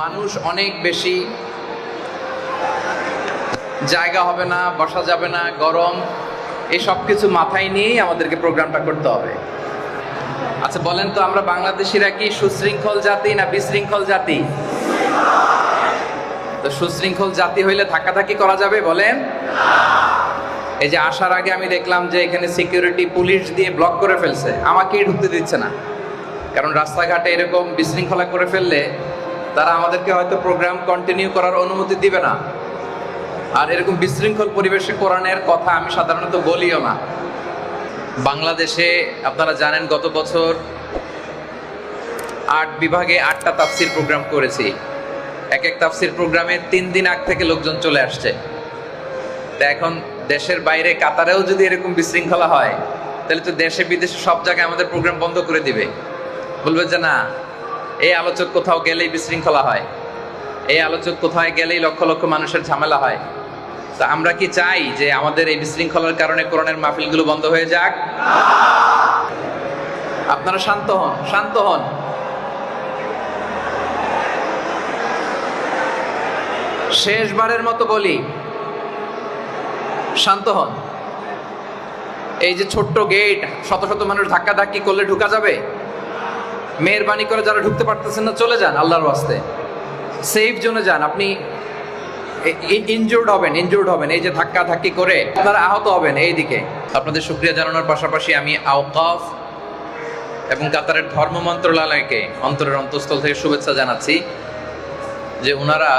মানুষ অনেক বেশি, জায়গা হবে না, বসা যাবে না, গরম, এই সব কিছু মাথায় নিয়েই আমাদেরকে প্রোগ্রামটা করতে হবে। আচ্ছা বলেন তো, আমরা বাংলাদেশিরা কি সুশৃঙ্খল জাতি না বিশৃঙ্খল জাতি? তো সুশৃঙ্খল জাতি হইলে ধাক্কাধাক্কি করা যাবে বলেন? এই যে আসার আগে আমি দেখলাম যে এখানে সিকিউরিটি পুলিশ দিয়ে ব্লক করে ফেলছে, আমাকেই ঢুকতে দিচ্ছে না। কারণ রাস্তাঘাটে এরকম বিশৃঙ্খলা করে ফেললে তারা আমাদেরকে হয়তো প্রোগ্রাম কন্টিনিউ করার অনুমতি দিবে না। আর এরকম বিশৃঙ্খল পরিবেশে কোরআনের কথা আমি সাধারণত বলিও না। বাংলাদেশে আপনারা জানেন গত বছর 8 বিভাগে 8টা তাফসির প্রোগ্রাম করেছি। এক তাফসির প্রোগ্রামে 3 দিন আগ থেকে লোকজন চলে আসছে। তা এখন দেশের বাইরে কাতারেও যদি এরকম বিশৃঙ্খলা হয়, তাহলে তো দেশে বিদেশে সব জায়গায় আমাদের প্রোগ্রাম বন্ধ করে দিবে। বলবে যে না, এই আলোচক কোথাও গেলেই বিশৃঙ্খলা হয়, এই আলোচক কোথায় গেলেই লক্ষ লক্ষ মানুষের ঝামেলা হয়। তা আমরা কি চাই যে আমাদের এই বিশৃঙ্খলার কারণে কোরআনের মাহফিলগুলো বন্ধ হয়ে যাক? আপনারা শান্ত হন, শান্ত হন। শেষবারের মতো বলি, শান্ত হন। এই যে ছোট্ট গেট, শত শত মানুষ ধাক্কাধাক্কি করলে ঢুকা যাবে? মেহেরবানি করে যারা ঢুকতে পারতেছেন না, চলে যান, আল্লাহর ওয়াস্তে সেফ জোনে যান। আপনি ইনজুর্ড হবেন, এই যে ধাক্কাধাক্কি করে আপনারা আহত হবেন। এইদিকে আপনাদের শুকরিয়া জানানোর পাশাপাশি আমি আওকাফ এবং কাতারের ধর্ম মন্ত্রণালয়কে অন্তরের অন্তঃস্থল থেকে শুভেচ্ছা জানাচ্ছি যে ওনারা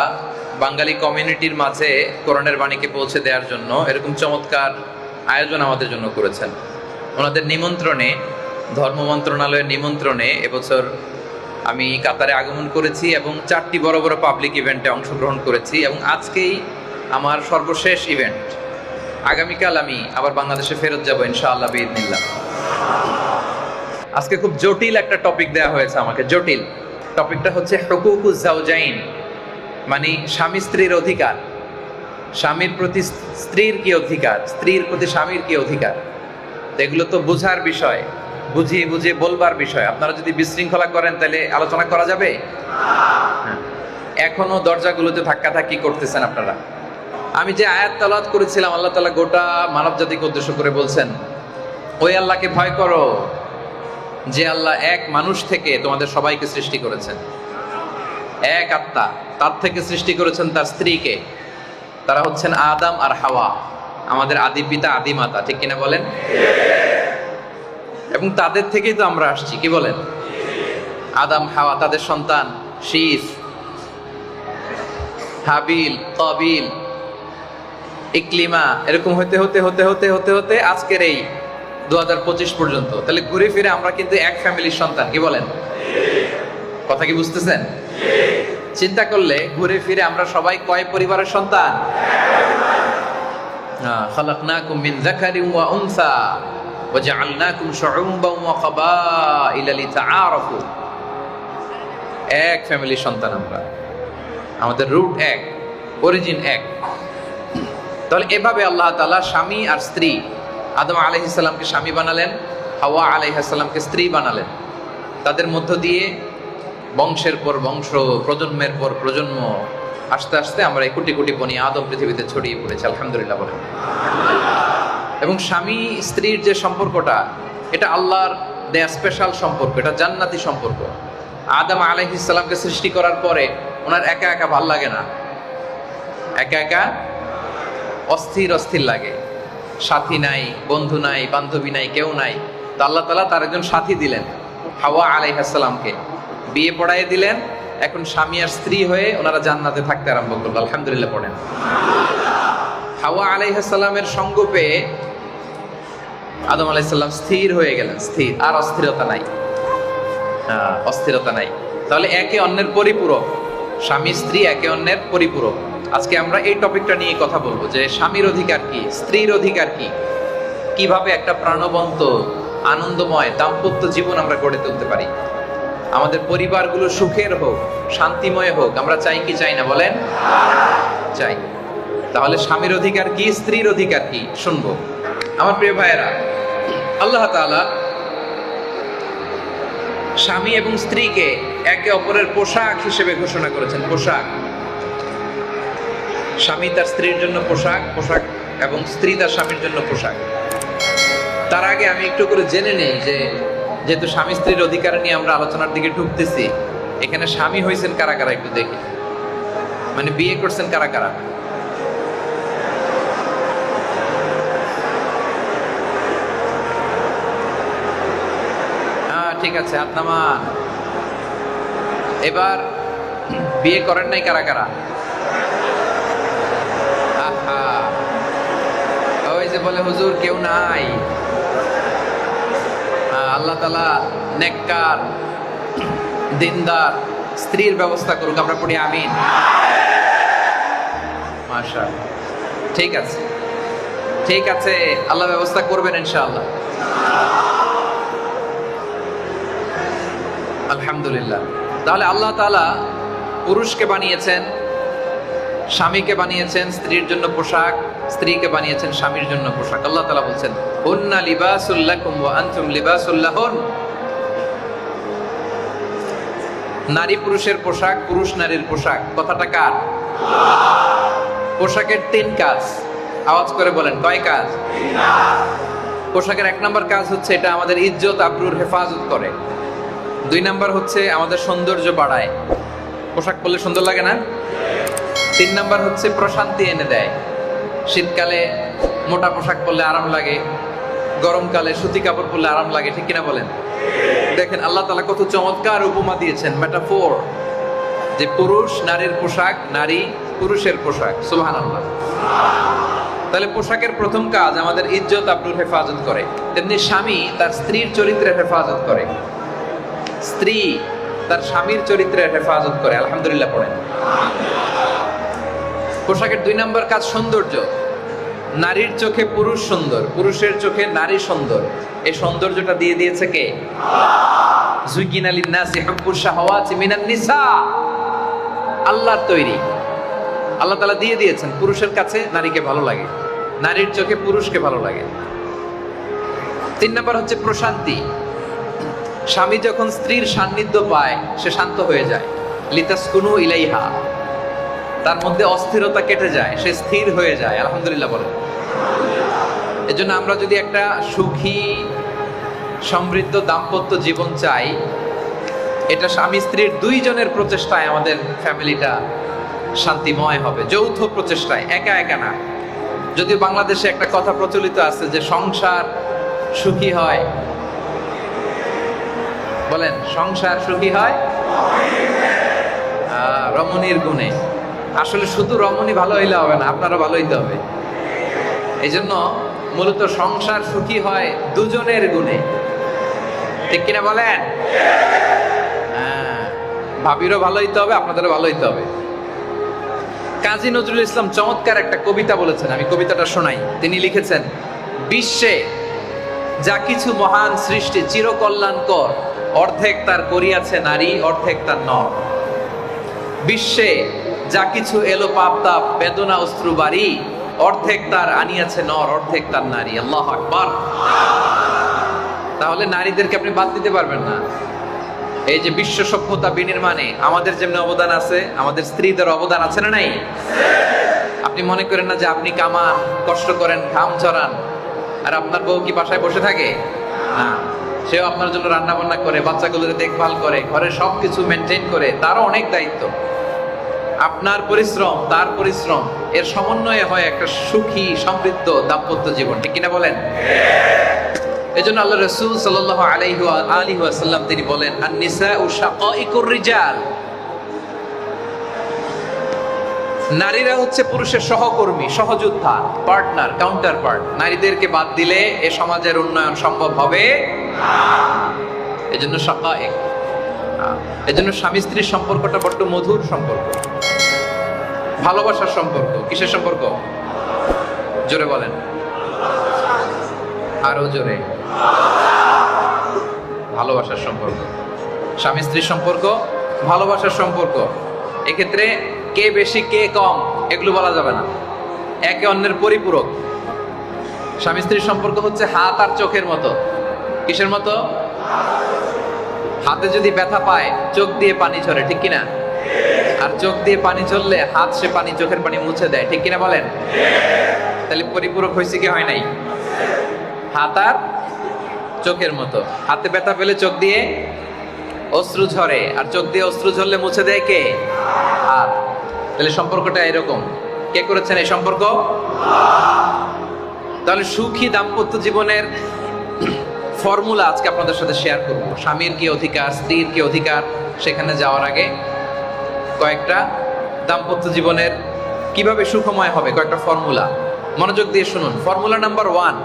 বাঙালি কমিউনিটির মাঝে কোরআনের বাণীকে পৌঁছে দেওয়ার জন্য এরকম চমৎকার আয়োজন আমাদের জন্য করেছেন। ওনাদের নিমন্ত্রণে, ধর্ম মন্ত্রণালয়ের নিমন্ত্রণে এবছর আমি কাতারে আগমন করেছি এবং 4টি বড় বড় পাবলিক ইভেন্টে অংশগ্রহণ করেছি এবং আজকেই আমার সর্বশেষ ইভেন্ট। আগামীকাল আমি আবার বাংলাদেশে ফেরত যাব ইনশাআল্লাহ বিইذنিল্লাহ। আজকে খুব জটিল একটা টপিক দেয়া হয়েছে আমাকে, জটিল টপিকটা হচ্ছে হুকুকুজ জাওজাইন, মানে স্বামী স্ত্রীর অধিকার। স্বামীর প্রতি স্ত্রীর কি অধিকার, স্ত্রীর প্রতি স্বামীর কি অধিকার। এগুলো তো বোঝার বিষয়, বুঝিয়ে বুঝিয়ে বলবার বিষয়। আপনারা যদি বিশৃঙ্খলা করেন তাহলে আলোচনা করা যাবে? এখনো দরজাগুলোতে ধাক্কাধাক্কি করতেছেন আপনারা। আমি যে আয়াত তেলাওয়াত করেছিলাম, আল্লাহ তাআলা গোটা মানব জাতিকে উদ্দেশ্য করে বলছেন, ওই আল্লাহকে ভয় করো যে আল্লাহ এক মানুষ থেকে তোমাদের সবাইকে সৃষ্টি করেছেন, এক আত্মা, তার থেকে সৃষ্টি করেছেন তার স্ত্রীকে। তারা হচ্ছেন আদম আর হাওয়া, আমাদের আদি পিতা আদি মাতা, ঠিক কিনা বলেন? এবং তাদের থেকেই তো আমরা আসছি, কি বলেন? আদম হাওয়া, তাদের সন্তান শীস, হাবিল, কাবিল, ইকলিমা, এরকম হতে হতে হতে হতে হতে হতে আজকের এই 2025 পর্যন্ত। তাহলে ঘুরে ফিরে আমরা কিন্তু এক ফ্যামিলির সন্তান, কি বলেন? কথা কি বুঝতেছেন? চিন্তা করলে ঘুরে ফিরে আমরা সবাই কয় পরিবারের সন্তান? খালাকনাকুম মিন যাকারিন ওয়া উনসা ওয়াজআলনাকুম শুউবান ওয়া ক্বাবাইলা লিতাআরাফু। এক ফ্যামিলির সন্তান আমরা, আমাদের রুট এক, অরিজিন এক। তাহলে এভাবে আল্লাহ তাআলা স্বামী আর স্ত্রী, আদম আলাইহিস সালামকে স্বামী বানালেন, হাওয়া আলাইহিস সালামকে স্ত্রী বানালেন। তাদের মধ্য দিয়ে বংশের পর বংশ, প্রজন্মের পর প্রজন্ম, আস্তে আস্তে আমরা এই কোটি কোটি বনি আদম পৃথিবীতে ছড়িয়ে পড়েছি, আলহামদুলিল্লাহ বলেন। এবং স্বামী স্ত্রীর যে সম্পর্কটা, এটা আল্লাহর দেয়া স্পেশাল সম্পর্ক, এটা জান্নাতি সম্পর্ক। আদম আলাইহিস সালামকে সৃষ্টি করার পরে ওনার একা একা ভাল লাগে না, একা একা অস্থির অস্থির লাগে। সাথী নাই, বন্ধু নাই, বান্ধবী নাই, কেউ নাই। তো আল্লাহ তাআলা তার একজন সাথী দিলেন, হাওয়া আলাইহিস সালামকে বিয়ে পড়ায় দিলেন। এখন স্বামী আর স্ত্রী হয়ে ওনারা জান্নাতে থাকতে আরম্ভ করলো, আলহামদুলিল্লাহ পড়েন। হাওয়া আলাইহিস সালামের সঙ্গ পেয়ে আদম আলাইহিস সালাম স্থির হয়ে গেলেন, স্থির, আর অস্থিরতা নাই, অস্থিরতা নাই। তাহলে একে অন্যের পরিপূরক, স্বামী স্ত্রী একে অন্যের পরিপূরক। আজকে আমরা এই টপিকটা নিয়ে কথা বলবো যে স্বামীর অধিকার কি, স্ত্রীর অধিকার কি, কিভাবে একটা প্রাণবন্ত আনন্দময় দাম্পত্য জীবন আমরা গড়ে তুলতে পারি। আমাদের পরিবারগুলো সুখের হোক, শান্তিময় হোক, আমরা চাই কি চাই না বলেন? চাই। তাহলে স্বামীর অধিকার কি, স্ত্রীর অধিকার কি, শুনবো। আমার প্রিয় ভাইয়েরা, আল্লাহ তাআলা স্বামী এবং স্ত্রীকে একে অপরের পোশাক হিসেবে ঘোষণা করেছেন। পোশাক, স্বামী তার স্ত্রীর জন্য পোশাক, পোশাক এবং স্ত্রী তার স্বামীর জন্য পোশাক। তার আগে আমি একটু করে জেনে নেই যে যেহেতু স্বামী স্ত্রীর অধিকার নিয়ে আমরা আলোচনার দিকে ঢুকতেছি, এখানে স্বামী হয়েছেন কারা কারা একটু দেখি, মানে বিয়ে করছেন কারা কারা। ঠিক আছে, হাত নামান। এবার বিয়ে করেন নাই কারা কারা? আহা, ওই যে বলে হুজুর কেউ নাই। আল্লাহ তাআলা নেককার দিনদার স্ত্রীর ব্যবস্থা করুক, আমরা পড়ি আমিন। মাশাআল্লাহ, ঠিক আছে ঠিক আছে, আল্লাহ ব্যবস্থা করবেন ইনশাআল্লাহ। আলহামদুলিল্লাহ। তাহলে আল্লাহ তাআলা পুরুষকে বানিয়েছেন, স্বামীকে বানিয়েছেন স্ত্রীর জন্য পোশাক, স্ত্রীকে বানিয়েছেন স্বামীর জন্য পোশাক। আল্লাহ তাআলা বলছেন হুন্না লিবাসুল লাকুম ওয়া আনতুম লিবাসুল লাহুন। নারী পুরুষের পোশাক, পুরুষ নারীর পোশাক। কথাটা কার? পোশাকের 3 কাজ, আওয়াজ করে বলেন কয় কাজ? পোশাকের 1 নম্বর কাজ হচ্ছে এটা আমাদের ইজ্জত আবরুর হেফাজত করে। 2 নম্বর হচ্ছে আমাদের সৌন্দর্য বাড়ায়, পোশাক পরলে সুন্দর লাগে না? 3 নম্বর হচ্ছে প্রশান্তি এনে দেয়। শীতকালে মোটা পোশাক পরলে আরাম লাগে, গরমকালে সুতি কাপড় পরলে আরাম লাগে, ঠিক কিনা বলেন? দেখেন আল্লাহ তাআলা কত চমৎকার উপমা দিয়েছেন, মেটাফোর, যে পুরুষ নারীর পোশাক, নারী পুরুষের পোশাক। সুবহানাল্লাহ। তাহলে পোশাকের প্রথম কাজ আমাদের ইজ্জত আবরুর হেফাজত করে, তেমনি স্বামী তার স্ত্রীর চরিত্রের হেফাজত করে, স্ত্রী তার স্বামীর চরিত্রের হেফাজত করে। আলহামদুলিল্লাহ পড়েন। পোশাকের 2 নম্বর কাজ সৌন্দর্য। নারীর চোখে পুরুষ সুন্দর, পুরুষের চোখে নারী সুন্দর। এই সৌন্দর্যটা দিয়ে দিয়েছে কে? যুগিনা লিন-নাসি হুব্বুশ শাহাওয়াতি মিনান নিসা। আল্লাহর তৈরি, আল্লাহ তাআলা দিয়ে দিয়েছেন। পুরুষের কাছে নারীকে ভালো লাগে, নারীর চোখে পুরুষকে ভালো লাগে। 3 নম্বর হচ্ছে প্রশান্তি। স্বামী যখন স্ত্রীর সান্নিধ্য পায় সে শান্ত হয়ে যায়। লিতাসকুনু ইলাইহা, তার মধ্যে অস্থিরতা কেটে যায়, সে স্থির হয়ে যায়। আলহামদুলিল্লাহ বলেন। এজন্য আমরা যদি একটা সুখী সমৃদ্ধ দাম্পত্য জীবন চাই, এটা স্বামী স্ত্রীর 2 জনের প্রচেষ্টায় আমাদের ফ্যামিলিটা শান্তিময় হবে, যৌথ প্রচেষ্টায়, একা একা না। যদিও বাংলাদেশে একটা কথা প্রচলিত আছে যে সংসার সুখী হয়, বলেন সংসার সুখী হয় রমণীর গুণে। আসলে শুধু রমণী ভালো হইলে হবে না, আপনারও ভালো হইতে হবে। এই জন্য মূলত সংসার সুখী হয় 2 জনের গুণে, ঠিক কিনা বলেন? ভাবিরও ভালো হইতে হবে, আপনাদেরও ভালো হইতে হবে। কাজী নজরুল ইসলাম চমৎকার একটা কবিতা বলেছেন, আমি কবিতাটা শোনাই। তিনি লিখেছেন, বিশ্বে যা কিছু মহান সৃষ্টি চিরকল্যাণকর, অর্ধেক তার করিয়াছে নারী, অর্ধেক তার নর। বিশ্বে যা কিছু এলো পাপ তাপ বেদনা অশ্রু বাড়ি, অর্ধেক তার আনিয়াছে নর, অর্ধেক তার নারী। আল্লাহু আকবার। তাহলে নারীদেরকে আপনি বাদ দিতে পারবেন না। এই যে বিশ্ব সভ্যতা বিনির্মাণে আমাদের যেমন অবদান আছে, আমাদের স্ত্রীদের অবদান আছে না নাই? আপনি মনে করেন না যে আপনি কামান, কষ্ট করেন, ঘাম ঝরান, আর আপনার বউ কি বাসায় বসে থাকে? না, সেও আপনার জন্য রান্না বান্না করে, বাচ্চাগুলোর দেখভাল করে, ঘরে সবকিছু মেনটেন করে, তারও অনেক দায়িত্ব। আপনার পরিশ্রম, তার পরিশ্রম, এর সমন্বয়ে হয় একটা সুখী সমৃদ্ধ দাম্পত্য জীবন, ঠিক কিনা বলেন? এজন্য আল্লাহ রাসূল সাল্লাল্লাহু আলাইহি ওয়াসাল্লাম তিনি বলেন, আন-নিসাউ শাকাইকুর রিজাল। নারীরা হচ্ছে পুরুষের সহকর্মী, সহযোদ্ধা, পার্টনার, কাউন্টার পার্ট। নারীদেরকে বাদ দিলে এ সমাজের উন্নয়ন সম্ভব হবে না। এজন্য শাকাইক, এজন্য স্বামী স্ত্রীর সম্পর্কটা বড্ড মধুর সম্পর্ক, ভালোবাসার সম্পর্ক। কিসের সম্পর্ক? জোরে বলেন, আরো জোরে। ভালোবাসার সম্পর্ক। স্বামী স্ত্রীর সম্পর্ক ভালোবাসার সম্পর্ক। এক্ষেত্রে কে বেশি কে কম এগুলো বলা যাবে না, একে অন্যের পরিপূরক। স্বামী স্ত্রীর সম্পর্ক হচ্ছে হাত আর চোখের মতো। কিসের মতো? হাতে যদি ব্যথা পায় চোখ দিয়ে পানি ঝরে, ঠিক কিনা? আর চোখ দিয়ে পানি ঝরলে হাত সে পানি, চোখের পানি মুছে দেয়, ঠিক কিনা বলেন? তাহলে পরিপূরক হয়েছে কি হয় নাই? হাত আর চোখের মতো। হাতে ব্যথা পেলে চোখ দিয়ে অশ্রু ঝরে, আর চোখ দিয়ে অশ্রু ঝরলে মুছে দেয় কে? হাত। তাহলে সম্পর্কটা এরকম। কে করেছেন এই সম্পর্ক? তাহলে সুখী দাম্পত্য জীবনের ফর্মুলা আজকে আপনাদের সাথে শেয়ার করব। স্বামীর কি অধিকার, স্ত্রীর কি অধিকার, সেখানে যাওয়ার আগে কয়েকটা দাম্পত্য জীবনের কিভাবে সুখময় হবে কয়েকটা ফর্মুলা মনোযোগ দিয়ে শুনুন। ফর্মুলা নাম্বার 1,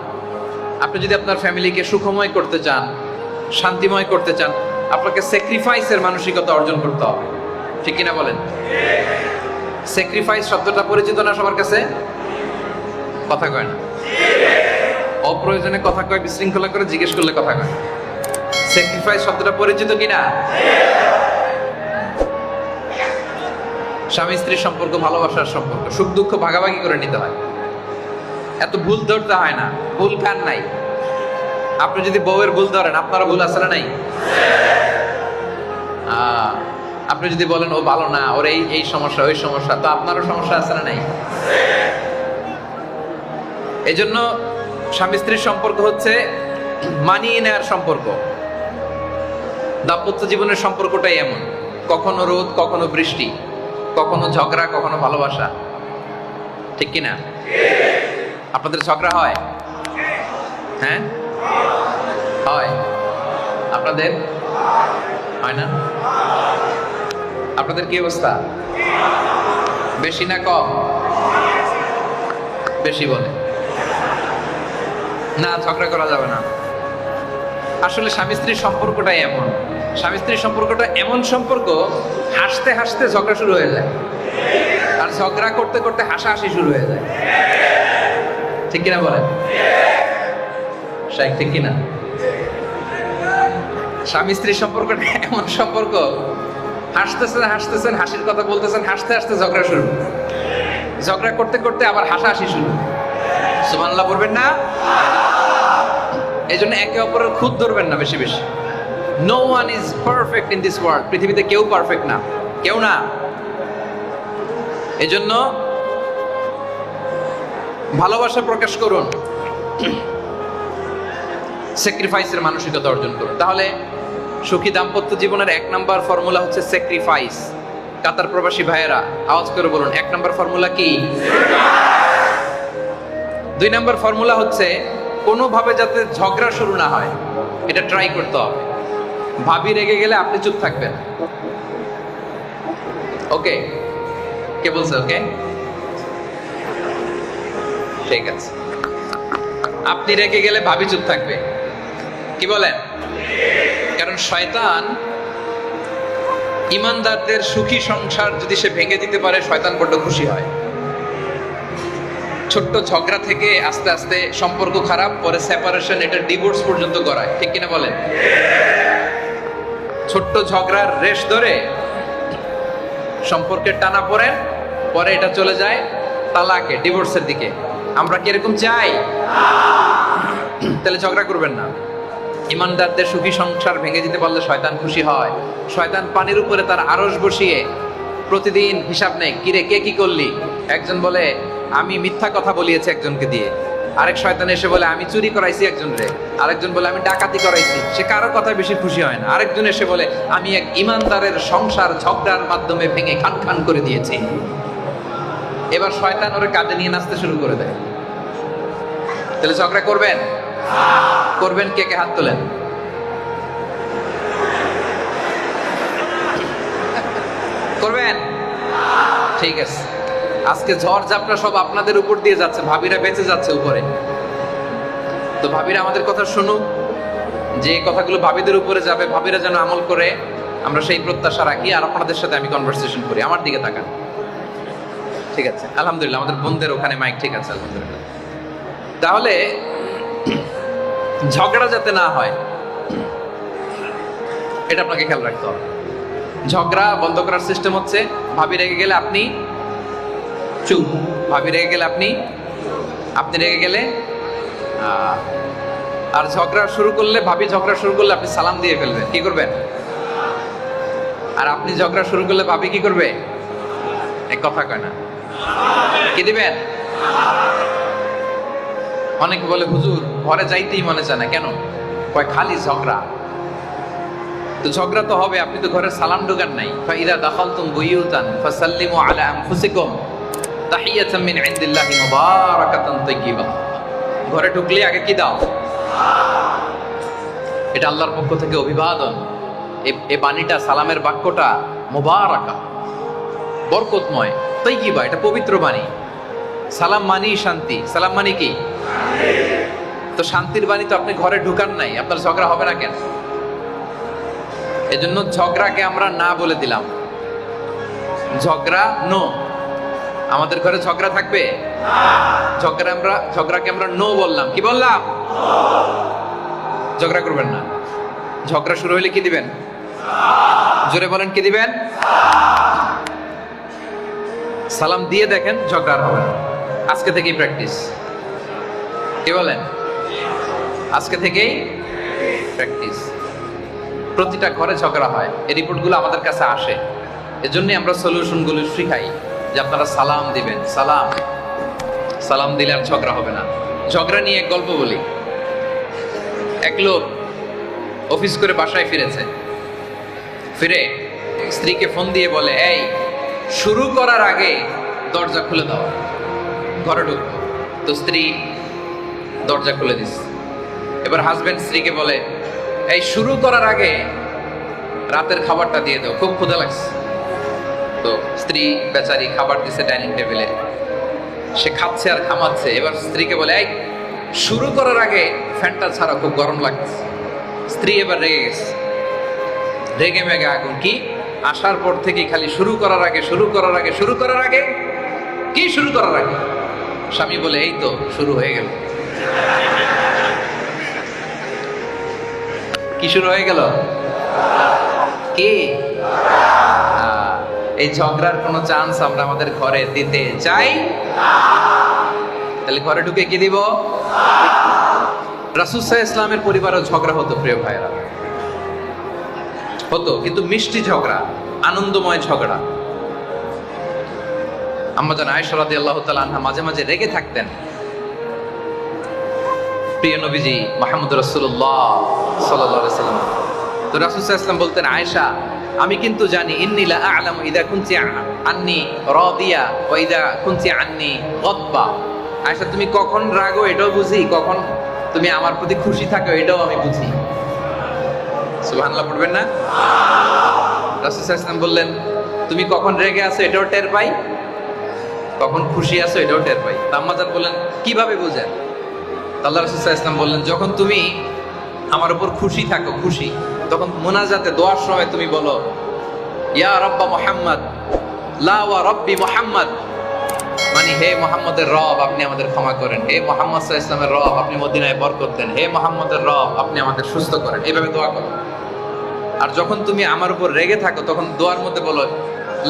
আপনি যদি আপনার ফ্যামিলিকে সুখময় করতে চান, শান্তিময় করতে চান, আপনাকে স্যাক্রিফাইসের মানসিকতা অর্জন করতে হবে, ঠিক কিনা বলেন? স্যাক্রিফাইস শব্দটা পরিচিত না সবার কাছে? কথা কয় না, অপ্রয়োজনে কথা কয়, বিশৃঙ্খলা করে জিজ্ঞেস করলে কথা কয়। স্যাক্রিফাইস শব্দটা পরিচিত কিনা? স্বামী স্ত্রীর সম্পর্ক ভালোবাসার সম্পর্ক, সুখ দুঃখ ভাগাভাগি করে নিতে হয়, এত ভুল ধরতে হয় না। ভুল কার নাই? আপনি যদি বউয়ের ভুল ধরেন, আপনারও ভুল আছে না নাই? আপনি যদি বলেন ও ভালো না, ওর এই সমস্যা ওই সমস্যা, তো আপনারও সমস্যা আছে না নাই? এই জন্য স্বামী স্ত্রীর সম্পর্ক হচ্ছে মানিয়ে নেওয়ার সম্পর্ক। দাম্পত্য জীবনের সম্পর্কটাই এমন, কখনো রোদ, কখনো বৃষ্টি, কখনো ঝগড়া, কখনো ভালোবাসা, ঠিক কিনা? আপনাদের ঝগড়া হয়? হ্যাঁ হয়। আপনাদের হয় না? আপনাদের কি অবস্থা? বেশি না কম? বেশি বলে না, ঝগড়া করা যাবে না। আসলে স্বামী স্ত্রীর সম্পর্কটাই এমন, স্বামী স্ত্রীর সম্পর্কটা এমন সম্পর্ক, হাসতে হাসতে ঝগড়া শুরু হয়ে যায়, আর ঝগড়া করতে করতে হাসাহাসি শুরু হয়ে যায়, ঠিক কিনা বলেন? ঠিক কিনা? স্বামী স্ত্রীর সম্পর্কটা এমন সম্পর্ক, হাসতেছেন হাসতেছেন, হাসির কথা বলতেছেন, হাসতে হাসতে ঝগড়া শুরু, ঝগড়া করতে করতে আবার হাসাহাসি শুরু। সুবহানাল্লাহ পড়বেন না? এই জন্য একে অপরের খুঁত ধরবেন না বেশি বেশি। No one is perfect in this world. পৃথিবীতে কেউ পারফেক্ট না, কেউ না। এই জন্য ভালোবাসা প্রকাশ করুন, স্যাক্রিফাইসের মানসিকতা অর্জন করুন। তাহলে সুখী দাম্পত্য জীবনের 1 নাম্বার ফর্মুলা হচ্ছে স্যাক্রিফাইস। কাতার প্রবাসী ভাইয়েরা আওয়াজ করে বলুন, 1 নাম্বার ফর্মুলা কি? 2 নাম্বার ফর্মুলা হচ্ছে কোনোভাবে যাতে ঝগড়া শুরু না হয়, এটা ট্রাই করতে হবে। ভাবি রেগে গেলে আপনি চুপ থাকবেন, ওকে? কে বলছে ওকে? ঠিক আছে। আপনি রেগে গেলে ভাবি চুপ থাকবে, কি বলেন? কারণ শয়তান ইমানদারদের সুখী সংসার যদি সে ভেঙে দিতে পারে, শয়তান বড্ড খুশি হয়। ছোট্ট ঝগড়া থেকে আস্তে আস্তে সম্পর্ক খারাপ, পরে সেপারেশন, এটা ডিভোর্স পর্যন্ত করায়, ঠিক কিনা বলেন? ছোট্ট ঝগড়ার রেশ ধরে সম্পর্কের টানা পড়ে, পরে এটা চলে যায় তালাকে, ডিভোর্সের দিকে। আমরা কি এরকম চাই? তাহলে ঝগড়া করবেন না। ইমানদারদের সুখী সংসার ভেঙে দিতে পারলে শয়তান খুশি হয়। শয়তান পানির উপরে তার আরশ বসিয়ে প্রতিদিন হিসাব নেয়, কিরে কে কি করলি? একজন বলে আমি মিথ্যা কথা বলিয়েছি একজনকে দিয়ে, আরেক শয়তান এসে বলে আমি চুরি করাইছি একজন রে, আরেকজন বলে আমি ডাকাতি করাইছি। সে কারো কথায় বেশি খুশি হয় না। আরেকজন এসে বলে আমি এক ইমানদারের সংসার ঝগড়ার মাধ্যমে ভেঙে খান খান করে দিয়েছি। এবার শয়তান ওরে কাঁধে নিয়ে নাচতে শুরু করে দেয়। তাহলে ঝগড়া করবেন? করবেন? কে কে হাত তোলেন? করবেন? ঠিক আছে। আজকে ঝড় ঝাপটা সব আপনাদের উপর দিয়ে যাচ্ছে, ভাবিরা বেঁচে যাচ্ছে উপরে। তো ভাবিরা আমাদের কথা শুনুক, যে কথাগুলো ভাবিদের উপরে যাবে, ভাবিরা যেন আমল করে, আমরা সেই প্রত্যাশা রাখি। আর আপনাদের সাথে আমি কনভারসেশন করি। আমার দিকে তাকান, ঠিক আছে? আলহামদুলিল্লাহ, আমাদের বোনদের ওখানে মাইক ঠিক আছে, আলহামদুলিল্লাহ। তাহলে ঝগড়া যাতে না হয়, এটা আপনাকে খেয়াল রাখতে হবে। ঝগড়া বন্ধ করার সিস্টেম হচ্ছে, ভাবি রেগে গেলে আপনি চুপ, ভাবি রেগে গেলে আপনি রেগে গেলে, আর ঝগড়া শুরু করলে, ভাবি ঝগড়া শুরু করলে আপনি সালাম দিয়ে ফেলবেন। কি করবেন? আর আপনি ঝগড়া শুরু করলে ভাবি কি করবে? এক কথা কয় না, কি দিবেন? অনেকে বলে হুজুর ঘরে যাইতেই মনে চায় না, কেন? কয় খালি ঝগড়া। তো ঝগড়া তো হবে, আপনি তো ঘরে সালাম ঢোকান নাই। ফাইদা দাখালতুম বুয়ুতান ফাসাল্লিমু আলা আনফুসিকুম তাহিয়াতাম মিন ইনদিল্লাহি মুবারাকাতান তাইয়্যিবা। ঘরে ঢুকলে আগে কি দাও? এটা আল্লাহর পক্ষ থেকে অভিবাদন। এই বাণীটা, সালামের বাক্যটা মুবারাকা, বরকতময়, তাইয়্যিবা, এটা পবিত্র বাণী। সালাম মানি শান্তি, সালাম মানি কি? তো শান্তির বাণী তো আপনি ঘরে ঢুকান নাই, আপনার ঝগড়া হবে না কেন? এজন্য ঝগড়াকে আমরা না বলে দিলাম, ঝগড়া নো। আমাদের ঘরে ঝগড়া থাকবে? ঝগড়াকে আমরা নো বললাম। কি বললাম? ঝগড়া করবেন না। ঝগড়া শুরু হলে কি দিবেন? জোরে বলেন, কি দিবেন? সালাম দিয়ে দেখেন, ঝগড়া আর হবে না। আজকে থেকেই প্র্যাকটিস। কি বলেন? আজকে থেকেই প্র্যাকটিস। প্রতিটা ঘরে ঝগড়া হয়, এই রিপোর্টগুলো আমাদের কাছে আসে। এজন্যই আমরা সলিউশনগুলো শিখাই যে আপনারা সালাম দিবেন। সালাম দিলে আর ঝগড়া হবে না। ঝগড়া নিয়ে এক গল্প বলি। এক লোক অফিস করে বাসায় ফিরেছে। ফিরে স্ত্রীকে ফোন দিয়ে বলে, এই শুরু করার আগে দরজা খুলে দাও, ঘরে ঢুকবো। তো স্ত্রী দরজা খুলে দিস। এবার হাজবেন্ড স্ত্রীকে বলে, এই শুরু করার আগে রাতের খাবারটা দিয়ে দাও, খুব ক্ষুধা লাগছে। তো স্ত্রী বেচারি খাবার দিছে ডাইনিং টেবিলে, সে খাচ্ছে আর খামাচ্ছে। এবার স্ত্রীকে বলে, এই শুরু করার আগে ফ্যানটা ছাড়া, খুব গরম লাগছে। স্ত্রী এবার রেগে গেছে, রেগে মেগে আগুন। কি আসার পর থেকে খালি শুরু করার আগে, শুরু করার আগে, শুরু করার আগে। কি শুরু করার আগে? স্বামী বলে, এই তো শুরু হয়ে গেল। কি শুরু হয়ে গেল? কি? এই ঝগড়ার কোনো চান্স আমরা আমাদের ঘরে দিতে চাই? তাহলে ঘরে ঢুকে কি দিব? রাসূল সাল্লাল্লাহু আলাইহি ওয়াসাল্লামের পরিবারেও ঝগড়া হতো, প্রিয় ভাইরা, হতো, কিন্তু মিষ্টি ঝগড়া, আনন্দময় ঝগড়া। আম্মা জান আয়েশা রাদিয়াল্লাহু তাআলা আনহা মাঝে মাঝে রেগে থাকতেন। প্রিয় নবীজি মুহাম্মদ রাসূলুল্লাহ সাল্লাল্লাহু আলাইহি ওয়াসাল্লাম, তো রাসূল সাল্লাল্লাহু আলাইহি ওয়াসাল্লাম বলতেন, আয়েশা আমি কিন্তু জানি, ইন্নী লা আ'লামু ইযা কুনতি আন্নী রাদিয়া ওয়া ইযা কুনতি আন্নী গাদবা। আয়েশা তুমি কখন রাগো এটাও বুঝি, কখন তুমি আমার প্রতি খুশি থাকো এটাও আমি বুঝি। সুবহানাল্লাহ পড়বেন না? রাসূল সাল্লাল্লাহু আলাইহি ওয়াসাল্লাম বললেন, তুমি কখন রেগে আছো এটাও টের পাই, কখন খুশি আছো এটাও টের পাই। আম্মা জান বললেন, কিভাবে বুঝেন? আল্লাহ রাসূল সাল্লাল্লাহু আলাইহি ওয়াসাল্লাম বললেন, যখন তুমি আমার উপর খুশি থাকো, খুশি, তখন মুনাজাতে দোয়ার সময় তুমি বলো, ইয়া রাব্বা মুহাম্মদ লা ওয়া রাব্বি মুহাম্মদ, মানে হে মুহাম্মদের রব আপনি আমাদের ক্ষমা করেন, হে মুহাম্মদ সাল্লাল্লাহু আলাইহি ওয়াসাল্লামের রব আপনি মদিনায় বরকত দেন, হে মুহাম্মদের রব আপনি আমাদের সুস্থ করেন। এইভাবে দোয়া করো। আর যখন তুমি আমার উপর রেগে থাকো তখন দোয়ার মধ্যে বলো,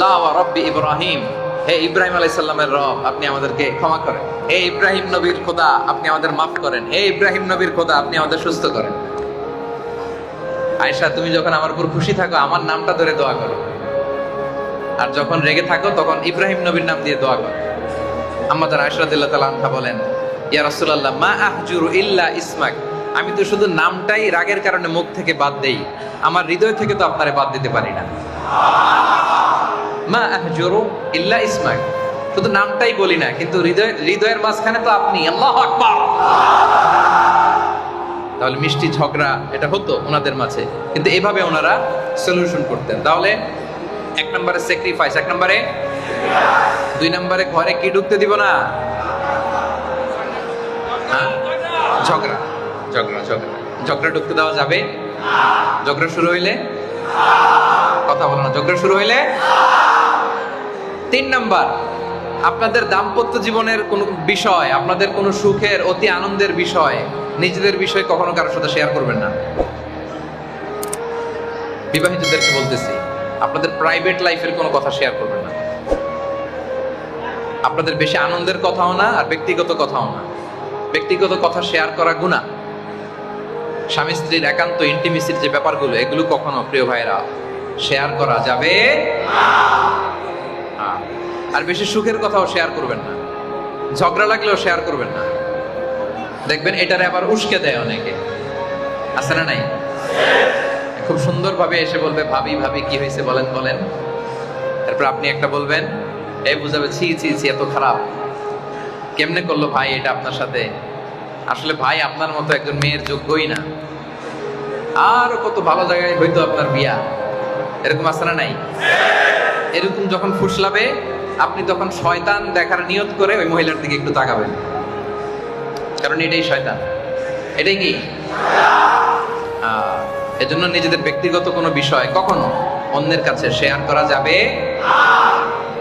লা ওয়া রাব্বি ইব্রাহিম, হে ইব্রাহিম আলাইহিস সালামের রব আপনি আমাদেরকে ক্ষমা করেন, হে ইব্রাহিম নবীর খোদা আপনি আমাদের মাফ করেন, হে ইব্রাহিম নবীর খোদা আপনি আমাদের সুস্থ করেন। আয়েশা তুমি যখন আমার উপর খুশি থাকো আমার নামটা ধরে দোয়া করো, আর যখন রেগে থাকো তখন ইব্রাহিম নবীর নাম দিয়ে দোয়া করো। আম্মা জান আয়েশা রাদিয়াল্লাহু তাআলা আনহা বলেন, ইয়া রাসূলুল্লাহ মা আহজুরু ইল্লা ইসমাক, আমি তো শুধু নামটাই রাগের কারণে মুখ থেকে বাদ দেই, আমার হৃদয় থেকে তো আপনারে বাদ দিতে পারি না। মা আহজুরু ইল্লা ইসমাক, শুধু নামটাই বলি না, কিন্তু হৃদয়ের মাঝখানে তো আপনি। আল্লাহু আকবার। তাহলে মিষ্টি ঝগড়া এটা হতো ওনাদের মাঝে, কিন্তু এভাবে ওনারা সলিউশন করতেন। তাহলে এক নম্বরে স্যাক্রিফাইস, এক নম্বরে, দুই নম্বরে ঘরে কি ঢুকতে দিব না? হ্যাঁ, ঝগড়া ঝগড়া ঝগড়া ঝগড়া ঢুকতে দেওয়া যাবে? ঝগড়া শুরু হইলে কথা বলো না, ঝগড়া শুরু হইলে। তিন নাম্বার, আপনাদের দাম্পত্য জীবনের কোনো বিষয়, আপনাদের কোনো সুখের অতি আনন্দের বিষয়, নিজেদের বিষয় কখনো কারোর সাথে শেয়ার করবেন না। বিবাহিতদেরকে বলতেছি, আপনাদের প্রাইভেট লাইফের কোনো কথা শেয়ার করবেন না। আপনাদের বেশি আনন্দের কথাও না আর ব্যক্তিগত কথাও না। ব্যক্তিগত কথা শেয়ার করা গুনাহ। স্বামী স্ত্রীর একান্ত ইন্টিমেসির যে ব্যাপারগুলো, এগুলো কখনো প্রিয় ভাইরা শেয়ার করা যাবে না। আর বেশি সুখের কথাও শেয়ার করবেন না, ঝগড়া লাগলেও শেয়ার করবেন না। দেখবেন এটারে আবার উস্কে দেয় অনেকে, আছে না নাই? খুব সুন্দরভাবে এসে বলবে ভাবি ভাবি কি হয়েছে বলেন বলেন। তারপর আপনি একটা বলবেন, এই বুঝাবে ছি ছি ছি এত খারাপ, কেমনে করলো ভাই এটা আপনার সাথে? আসলে ভাই আপনার মতো একজন মেয়ের যোগ্যই না, আর কত ভালো জায়গায় হয়তো আপনার বিয়া। এরকম আছে না নাই? এরকম যখন ফুসলাবে আপনি তখন শয়তান দেখার নিয়ত করে ওই মহিলার দিকে একটু তাকাবেন, কারণ এটাই শয়তান। এটাই কি? এজন্য নিজেদের ব্যক্তিগত কোনো বিষয় কখনো অন্যের কাছে শেয়ার করা যাবে।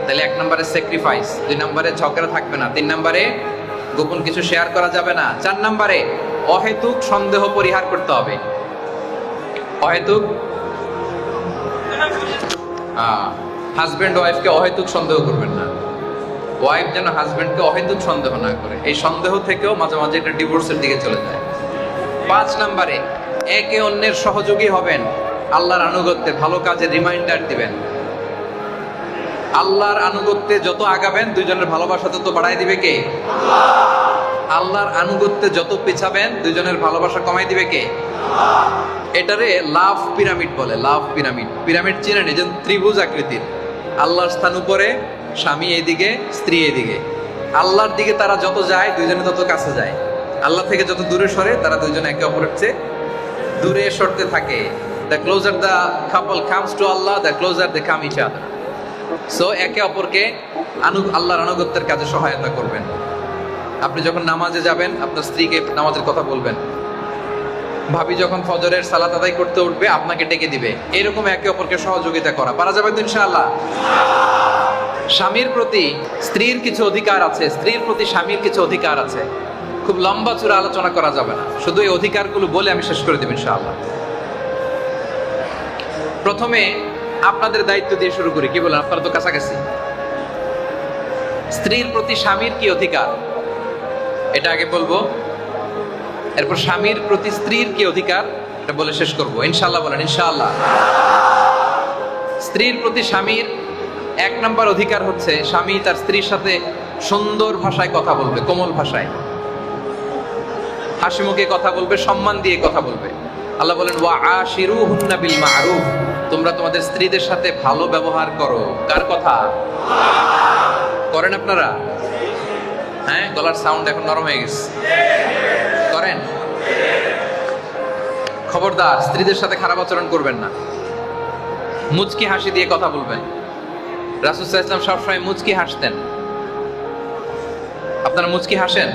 তাহলে 1 নম্বরে স্যাক্রিফাইস, 2 নম্বরে ঝগড়া থাকবে না, 3 নম্বরে গোপন কিছু শেয়ার করা যাবে না, 4 নম্বরে অহেতুক সন্দেহ পরিহার করতে হবে। অহেতুক হাজবেন্ড ওয়াইফকে অহেতুক সন্দেহ করবেন না, ওয়াইফ যেন হাজবেন্ডকে অহেতুক সন্দেহ না করে। এই সন্দেহ থেকেও মাঝে মাঝে একটা ডিভোর্সের দিকে চলে যায়। 5 নম্বরে একে অন্যের সহযোগী হবেন, আল্লাহর আনুগত্যে ভালো কাজের রিমাইন্ডার দিবেন। আল্লাহর আনুগত্যে যত আগাবেন দুইজনের ভালোবাসা তত বাড়াই দিবে কে? আল্লাহর আনুগত্যে যত পিছাবেন দুইজনের ভালোবাসা কমাই দিবে কে? এটারে লাভ পিরামিড বলে। লাভ পিরামিড, পিরামিড চিনেন? এই যে ত্রিভুজ আকৃতির, আল্লাহর স্থান উপরে, স্বামী এইদিকে, স্ত্রী এইদিকে। আল্লাহর দিকে তারা যত যায় দুইজনে তত কাছে যায়, আল্লাহ থেকে যত দূরে সরে তারা দুইজন একে অপরের চেয়ে দূরে সরতে থাকে। The closer the couple comes to Allah, the closer they come each other. So একে অপরকে আল্লাহর আনুগত্যের কাজে সহায়তা করবেন। আপনি যখন নামাজে যাবেন আপনার স্ত্রীকে নামাজের কথা বলবেন, ভাবি যখন ফজরের সালাত আদায় করতে উঠবে আপনাকে ডেকে দিবে। এরকম একে অপরকে সহযোগিতা করা পারা যাবে তো ইনশাআল্লাহ। স্বামীর প্রতি স্ত্রীর কিছু অধিকার আছে, স্ত্রীর প্রতি স্বামীর কিছু অধিকার আছে। খুব লম্বা চূড়া আলোচনা করা যাবে না, শুধু এই অধিকারগুলো বলে আমি শেষ করে দেব ইনশাআল্লাহ। প্রথমে আপনাদের দায়িত্ব দিয়ে শুরু করি, কি বলেন? আপনারা তো কাছাকাছি। স্ত্রীর প্রতি স্বামীর কি অধিকার এটা আগে বলবো, এরপর স্বামীর প্রতি স্ত্রীর কি অধিকার এটা বলে শেষ করবো ইনশাআল্লাহ। বলেন ইনশাআল্লাহ। স্ত্রীর প্রতি স্বামীর 1 নম্বর অধিকার হচ্ছে স্বামী তার স্ত্রীর সাথে সুন্দর ভাষায় কথা বলবে, কোমল ভাষায়, হাসি মুখে কথা বলবে, সম্মান দিয়ে কথা বলবে। আল্লাহ বলেন ওয়া আশিরুহুন্না বিল মা'রুফ, তোমরা তোমাদের স্ত্রীদের সাথে ভালো ব্যবহার করো। কার কথা করেন আপনারা? হ্যাঁ, গলার সাউন্ড এখন নরম হয়ে গেছে। করেন? খবরদার স্ত্রীদের সাথে খারাপ আচরণ করবেন না, মুচকি হাসি দিয়ে কথা বলবেন। রাসূল সাল্লাল্লাহু আলাইহি ওয়াসাল্লাম সবসময় মুচকি হাসতেন। আপনারা মুচকি হাসেন?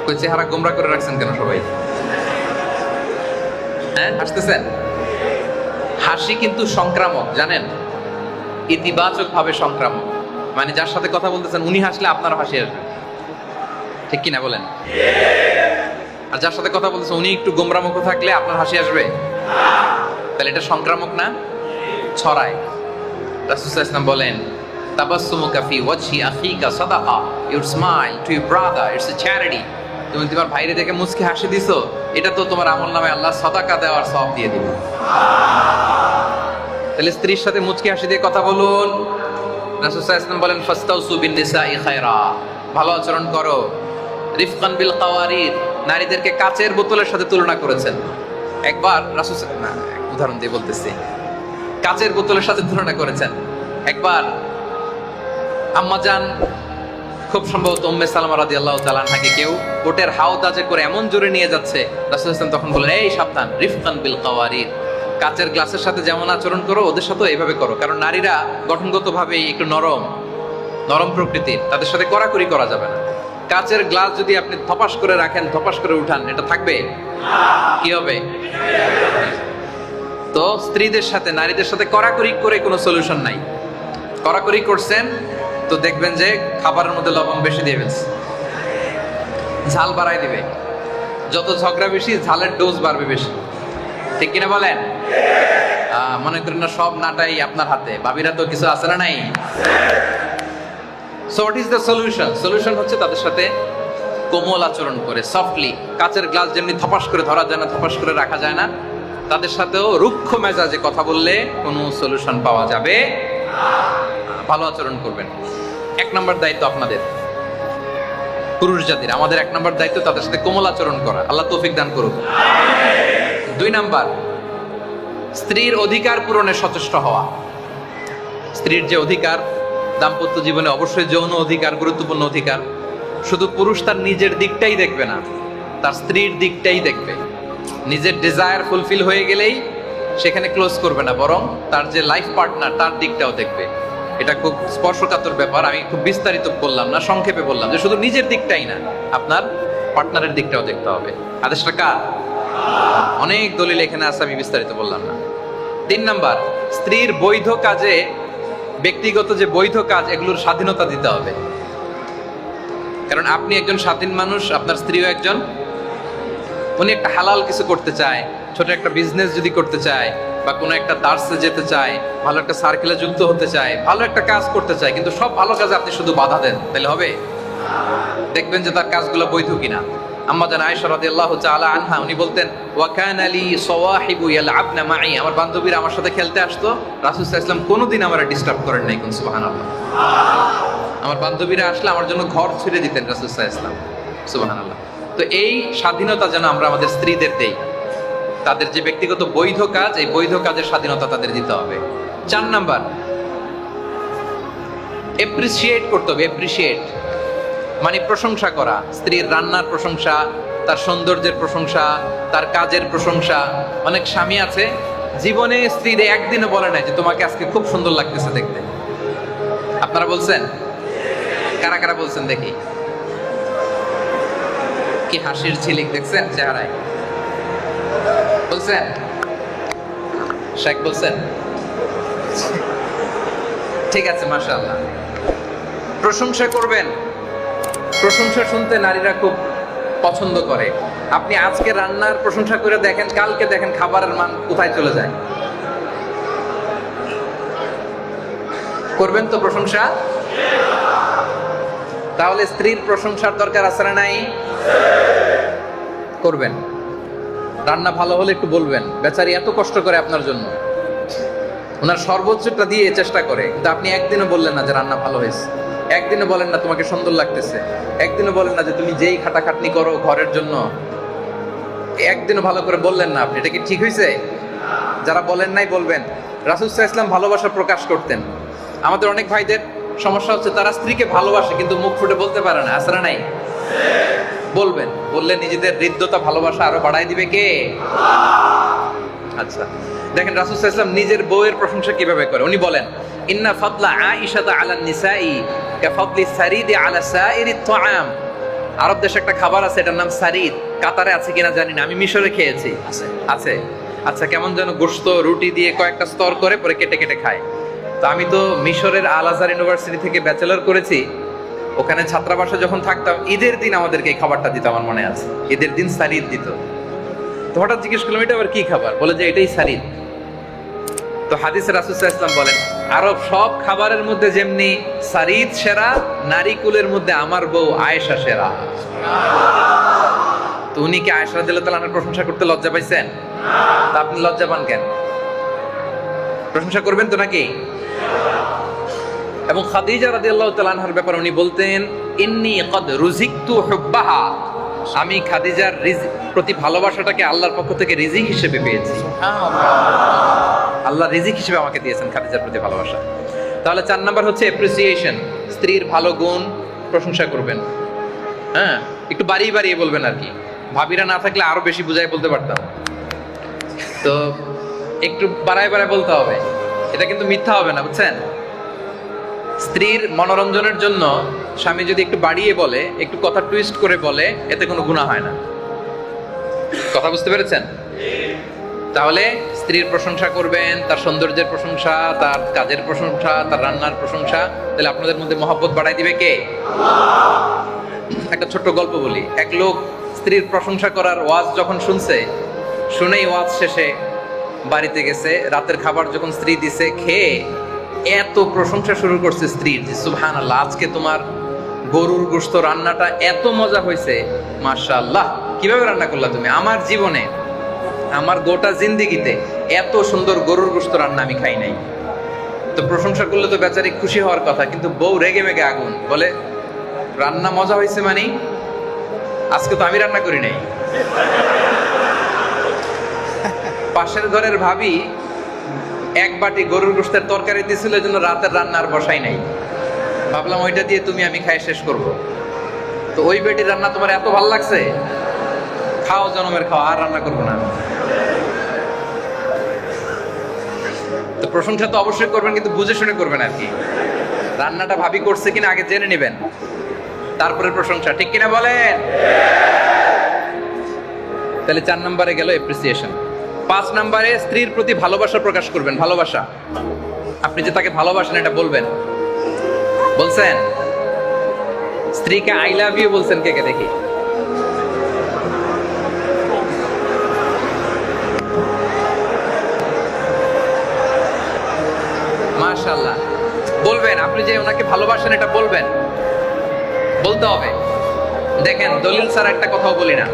কই চেহারা গোমরা করে রাখছেন কেন সবাই? হ্যাঁ, হাসতেছেন? হাসি কিন্তু সংক্রামক, জানেন? ইতিবাচক ভাবে সংক্রামক। মানে যার সাথে কথা বলতেছেন উনি হাসলে আপনার হাসি আসবে, ঠিক কিনা বলেন? আর যার সাথে কথা বলতেছেন উনি একটু গোমরা মুখ থাকলে আপনার হাসি আসবে? তাহলে এটা সংক্রামক না? ছড়ায়। রাসূল সাল্লাল্লাহু আলাইহি ওয়াসাল্লাম বলেন তাবাসসুমুকা ফি ওয়াজহি আখিকা সাদাকা, your smile to your brother it's a charity. তুমি তোমার ভাইরে দেখে মুচকি হাসি দিছো, এটা তো তোমার আমলনামায় আল্লাহ সাদাকা দেওয়ার সওয়াব দিয়ে দিবে। তাহলে স্ত্রীর সাথে মুচকি হাসি দিয়ে কথা বলুন। রাসূল সাল্লাল্লাহু আলাইহি ওয়াসাল্লাম বলেন ফাস্তাউসু বিন নিসাই খায়রা, ভালো আচরণ করো। রিফকান বিল কাওয়ারির, নারীদেরকে কাচের বোতলের সাথে তুলনা করেছেন। একবার রাসূল উদাহরণ দিয়ে বলতেছি, কাচের বোতলের সাথে তুলনা করেছেন। একবার আম্মাজান, খুব সম্ভবত উম্মে সালামা রাদিয়াল্লাহু তাআলা আনহাকে কেউ ওটের হাওদাজে করে এমন জোরে নিয়ে যাচ্ছে, রাসূল সাল্লাল্লাহু আলাইহি ওয়াসাল্লাম তখন বললেন এই সাবধান, রিফকান বিল কাওয়ারির, কাচের গ্লাসের সাথে যেমন আচরণ করো ওদের সাথেও এইভাবে করো। কারণ নারীরা গঠনগতভাবে একটু নরম নরম প্রকৃতির, তাদের সাথে কড়াকড়ি করা যাবে না। কাচের গ্লাস যদি আপনি থপাস করে রাখেন, থপাস করে উঠান, এটা থাকবে? কি হবে? তো স্ত্রীদের সাথে নারীদের সাথে কড়াকড়ি করে কোনো সলিউশন নাই। কড়াকড়ি করছেন তো দেখবেন যে খাবারের মধ্যে লবণ বেশি দিয়ে ফেলছে, ঝাল বাড়াই দিবে। যত ঝগড়া বেশি, ঝালের ডোজ বাড়বে বেশি, ঠিক কিনা বলেন? মনে করেন না সব নাটাই আপনার হাতে, ভাবিরা তো কিছু আছে না নাই? So what is the solution? Solution হচ্ছে তাদের সাথে কোমল আচরণ করে, সফটলি। কাচের গ্লাস যেমনি থপাস করে ধরা যায় না, থপাস করে রাখা যায় না, তাদের সাথেও রুক্ষ মেজাজে কথা বললে কোনো সলিউশন পাওয়া যাবে না। ভালো আচরণ করবেন। 1 নম্বর দায়িত্ব আপনাদের, পুরুষ জাতির আমাদের 1 নম্বর দায়িত্ব তাদের সাথে কোমল আচরণ করা। আল্লাহ তৌফিক দান করুক। 2 নাম্বার, স্ত্রীর অধিকার পূরণে সচেষ্ট হওয়া। স্ত্রীর যে অধিকার, দাম্পত্য জীবনে অবশ্যই যৌন অধিকার গুরুত্বপূর্ণ অধিকার। শুধু পুরুষ তার নিজের দিকটাই দেখবে না, তার স্ত্রীর দিকটাই দেখবে। নিজের ডিজায়ার ফুলফিল হয়ে গেলেই সেখানে ক্লোজ করবে না, বরং তার যে লাইফ পার্টনার তার দিকটাও দেখবে। এটা খুব স্পর্শকাতর ব্যাপার। আমি খুব বিস্তারিত বললাম না, সংক্ষেপে বললাম যে শুধু নিজের দিকটাই না, আপনার পার্টনারের দিকটাও দেখতে হবে। আদেশটা কার? অনেক দলিল এখানে আছে, আমি বিস্তারিত বললাম না। 3 নাম্বার, স্ত্রীর বৈধ কাজে, ব্যক্তিগত যে বৈধ কাজ এগুলোর স্বাধীনতা দিতে হবে। কারণ আপনি একজন স্বাধীন মানুষ, আপনার স্ত্রীও একজন। উনি একটা হালাল কিছু করতে চায়, ছোট একটা বিজনেস যদি করতে চায়, বা কোনো একটা দার্সে যেতে চায়, ভালো একটা সার্কেলে যুক্ত হতে চায়, ভালো একটা কাজ করতে চায়, কিন্তু সব ভালো কাজে আপনি শুধু বাধা দেন, তাহলে হবে? দেখবেন যে তার কাজগুলো বৈধ কিনা। আম্মা জান আয়েশা রাদিয়াল্লাহু তাআলা আনহা উনি বলতেন, ওয়া কানা লি সাওয়াহিবু ইয়ালআবনা মাই, আমার বান্ধবীরা আমার সাথে খেলতে আসতো, রাসূল সাল্লাল্লাহু আলাইহি ওয়াসাল্লাম কোনোদিন আমারে ডিস্টার্ব করেন নাই। কোন সুবহানাল্লাহ। আমার বান্ধবীরা আসলে আমার জন্য ঘর ছেড়ে দিতেন রাসূল সাল্লাল্লাহু আলাইহি ওয়াসাল্লাম। সুবহানাল্লাহ। তো এই স্বাধীনতা যেন আমরা আমাদের স্ত্রীদের দেই। তাদের যে ব্যক্তিগত বৈধ কাজ, এই বৈধ কাজের স্বাধীনতা তাদের দিতে হবে। 4 নাম্বার, এপ্রিসিয়েট করতে হবে। এপ্রিসিয়েট মানে প্রশংসা করা। স্ত্রীর রান্নার প্রশংসা, তার সৌন্দর্যের প্রশংসা, তার কাজের প্রশংসা। অনেক স্বামী আছে জীবনে স্ত্রীর একদিনও বলে নাই যে তোমাকে আজকে খুব সুন্দর লাগতেছে দেখতে। আপনারা বলছেন? কারা কারা বলছেন দেখি? কি হাসির ঝিলিক দেখছেন চেহারায়? বলছেন? শেখ বলছেন? ঠিক আছে, মাশাআল্লাহ। প্রশংসা করবেন। প্রশংসা শুনতে নারীরা খুব পছন্দ করে। আপনি আজকে রান্নার প্রশংসা করে দেখেন, কালকে দেখেন খাবারের মান কোথায় চলে যায়। করবেন তো প্রশংসা? তাহলে স্ত্রীর প্রশংসার দরকার আছে না নাই? করবেন। রান্না ভালো হলে একটু বলবেন, বেচারি এত কষ্ট করে আপনার জন্য, ওনার সর্বোচ্চটা দিয়ে চেষ্টা করে, কিন্তু আপনি একদিনও বললেন না যে রান্না ভালো হয়েছে, একদিনও বলেন না তোমাকে সুন্দর লাগতেছে, একদিনও বলেন না যে তুমি যেই খাটাখাটনি করো ঘরের জন্য, একদিনও ভালো করে বললেন না আপনি। এটা কি ঠিক হয়েছে? যারা বলেন নাই বলবেন। রাসূল সাল্লাল্লাহু আলাইহি ওয়াসাল্লাম ভালোবাসা প্রকাশ করতেন। আমাদের অনেক ভাইদের সমস্যা হচ্ছে তারা স্ত্রীকে ভালোবাসে কিন্তু মুখ ফুটে বলতে পারে না। আসলে নাই? বলবেন, বললে নিজেদের হৃদ্যতা ভালোবাসা আরো বাড়ায় দিবে কে? আচ্ছা, দেখেন রাসূল সাল্লাল্লাহু আলাইহি ওয়াসাল্লাম নিজের বউয়ের প্রশংসা কিভাবে করে। উনি বলেন, ইন্না ফাদলা আয়েশাতা আলা নিসাই কাফাদলি সারিদি আলা সাইরি তাআম। আরব দেশে একটা খাবার আছে, এটার নাম সারিদ। কাতারে আছে কিনা জানি না, আমি মিশরে খেয়েছি। আছে? আচ্ছা, কেমন যেন গোশত রুটি দিয়ে কয়েকটা স্তর করে পরে কেটে কেটে খায়। তো আমি তো মিশরের আল আজহার ইউনিভার্সিটি থেকে ব্যাচেলর করেছি, ওখানে ছাত্রাবাসে যখন থাকতাম ঈদের দিন আমাদেরকে এই খাবারটা দিত, আমার মনে আছে। ঈদের দিন সারিদ দিত। তো হঠাৎ জিজ্ঞেস করলাম এটা আবার কি খাবার, বলে যে এটাই সারিদ। তো হাদিসে রাসূল সাল্লাল্লাহু আলাইহি ওয়াসাল্লাম বলেন, আরব সব খাবারের মধ্যে যেমনি সারিদ সেরা, নারী কুলের মধ্যে আমার বউ আয়েশা সেরা। তো উনি কি আয়েশা রাদিয়াল্লাহু তাআলার প্রশংসা করতে লজ্জা পাইছেন? তা আপনি লজ্জা পান কেন? প্রশংসা করবেন তো নাকি? এবং খাদিজা রাদিয়াল্লাহু তাআলা আনহার ব্যাপারে উনি বলতেন, ইন্নী ক্বাদ রুজিকতু হুব্বাহা, আমি খাদিজার প্রতি ভালোবাসাটাকে আল্লাহর পক্ষ থেকে রিজিক হিসেবে পেয়েছি। আল্লাহ রিজিক হিসেবে আমাকে দিয়েছেন খাদিজার প্রতি ভালোবাসা। তাহলে 4 নাম্বার হচ্ছে অ্যাপ্রিসিয়েশন। স্ত্রীর ভালো গুণ প্রশংসা করবেন। হ্যাঁ, একটু বাড়িয়ে বাড়িয়ে বলবেন আর কি। ভাবিরা না থাকলে আরো বেশি বুঝাই বলতে পারতাম, তো একটু বাড়ায় বাড়ায় বলতে হবে। এটা কিন্তু মিথ্যা হবে না, বুঝছেন? স্ত্রীর মনোরঞ্জনের জন্য স্বামী যদি একটু বাড়িয়ে বলে, একটু কথা টুইস্ট করে বলে, এতে কোনো গুনাহ হয় না। কথা বুঝতে পেরেছেন? তাহলে স্ত্রীর প্রশংসা করবেন, তার সৌন্দর্যের প্রশংসা, তার কাজের প্রশংসা, তার রান্নার প্রশংসা। তাহলে আপনাদের মধ্যে মহব্বত বাড়াই দিবে কে? একটা ছোট্ট গল্প বলি। এক লোক স্ত্রীর প্রশংসা করার ওয়াজ যখন শুনছে, শুনেই ওয়াজ শেষে বাড়িতে গেছে। রাতের খাবার যখন স্ত্রী দিছে, খেয়ে এত প্রশংসা শুরু করছে স্ত্রীর, যে সুবহানাল্লাহ, আজকে তোমার গরুর গোশত রান্নাটা এত মজা হয়েছে, মাশাআল্লাহ, কিভাবে রান্না করলা তুমি? আমার জীবনে আমার গোটা জিন্দিগিতে এত সুন্দর গরুর গোশত রান্না আমি খাই নাই। তো প্রশংসা করলে তো বেচারি খুশি হওয়ার কথা, কিন্তু বউ রেগে মেগে আগুন, বলে রান্না মজা হয়েছে মানে আজকে তো আমি রান্না করি নাই। পাশের ঘরের ভাবি এক বাটি গরুর গোশতের তরকারি দিয়েছিল, এই জন্য রাতের রান্না আর বসাই নাই। ভাবলাম ওইটা দিয়ে তুমি আমি খাই শেষ করব। তো ওই বেটির রান্না তোমার এত ভালো লাগছে, খাও জনমের খাও, আর রান্না করবো না। তো প্রশংসা তো অবশ্যই করবেন, কিন্তু বুঝে শুনে করবেন আর কি। রান্নাটা ভাবি করছে কিনা আগে জেনে নেবেন, তারপরে প্রশংসা, ঠিক কিনা বলেন? তাহলে 4 নম্বরে গেল এপ্রিসিয়েশন। 5 নম্বরে স্ত্রীর প্রতি ভালোবাসা প্রকাশ করবেন। ভালোবাসা, আপনি যে তাকে ভালোবাসেন এটা বলবেন। বলছেন? স্ত্রীকে আই লাভ ইউ বলছেন কে কে দেখি? মাশাআল্লাহ, বলবেন। আপনি যে ওনাকে ভালোবাসেন এটা বলবেন, বলতে হবে। দেখেন, দলিল ছাড়া একটা কথাও বলি না।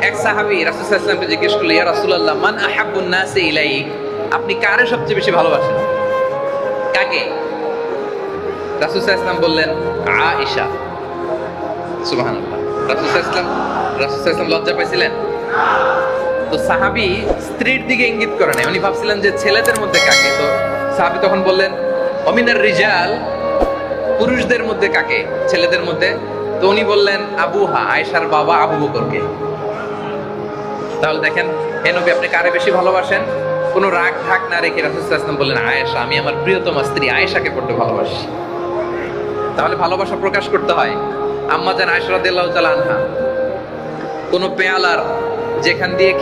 এক সাহাবী রাসূল সাল্লাল্লাহু আলাইহি ওয়াসাল্লামকে জিজ্ঞেস করলেন, ইয়া রাসূলুল্লাহ, মান আহাব্বুন নাসি ইলাইক? আপনি কারে সবচেয়ে বেশি ভালোবাসেন? কাকে? রাসূল সাল্লাল্লাহু আলাইহি ওয়াসাল্লাম বললেন, আয়েশা। সুবহানাল্লাহ। রাসূল সাল্লাল্লাহু আলাইহি ওয়াসাল্লাম লজ্জা পাইছিলেন? তো সাহাবী স্ত্রীর দিকে ইঙ্গিত করেন, উনি ভাবছিলেন যে ছেলেদের মধ্যে কাকে। তো সাহাবী তখন বললেন, অমিনার রিজাল, পুরুষদের মধ্যে কাকে? ছেলেদের মধ্যে। তো উনি বললেন, আবুহা, আয়েশার বাবা আবু বকরকে। তাহলে দেখেন, হে নবী, আপনি কারে বেশি ভালোবাসেন? কোনো রাগ ঢাক না রেখে রাসূল সাল্লাল্লাহু আলাইহি ওয়াসাল্লাম বললেন, আয়েশা, আমি আমার প্রিয়তমা স্ত্রী আয়েশাকে বড্ড ভালোবাসি। তাহলে ভালোবাসা প্রকাশ করতে হয়। আম্মা জান আয়েশা রাদিয়াল্লাহু তাআলা আনহা কোনো পেয়ালার যেখান দিয়ে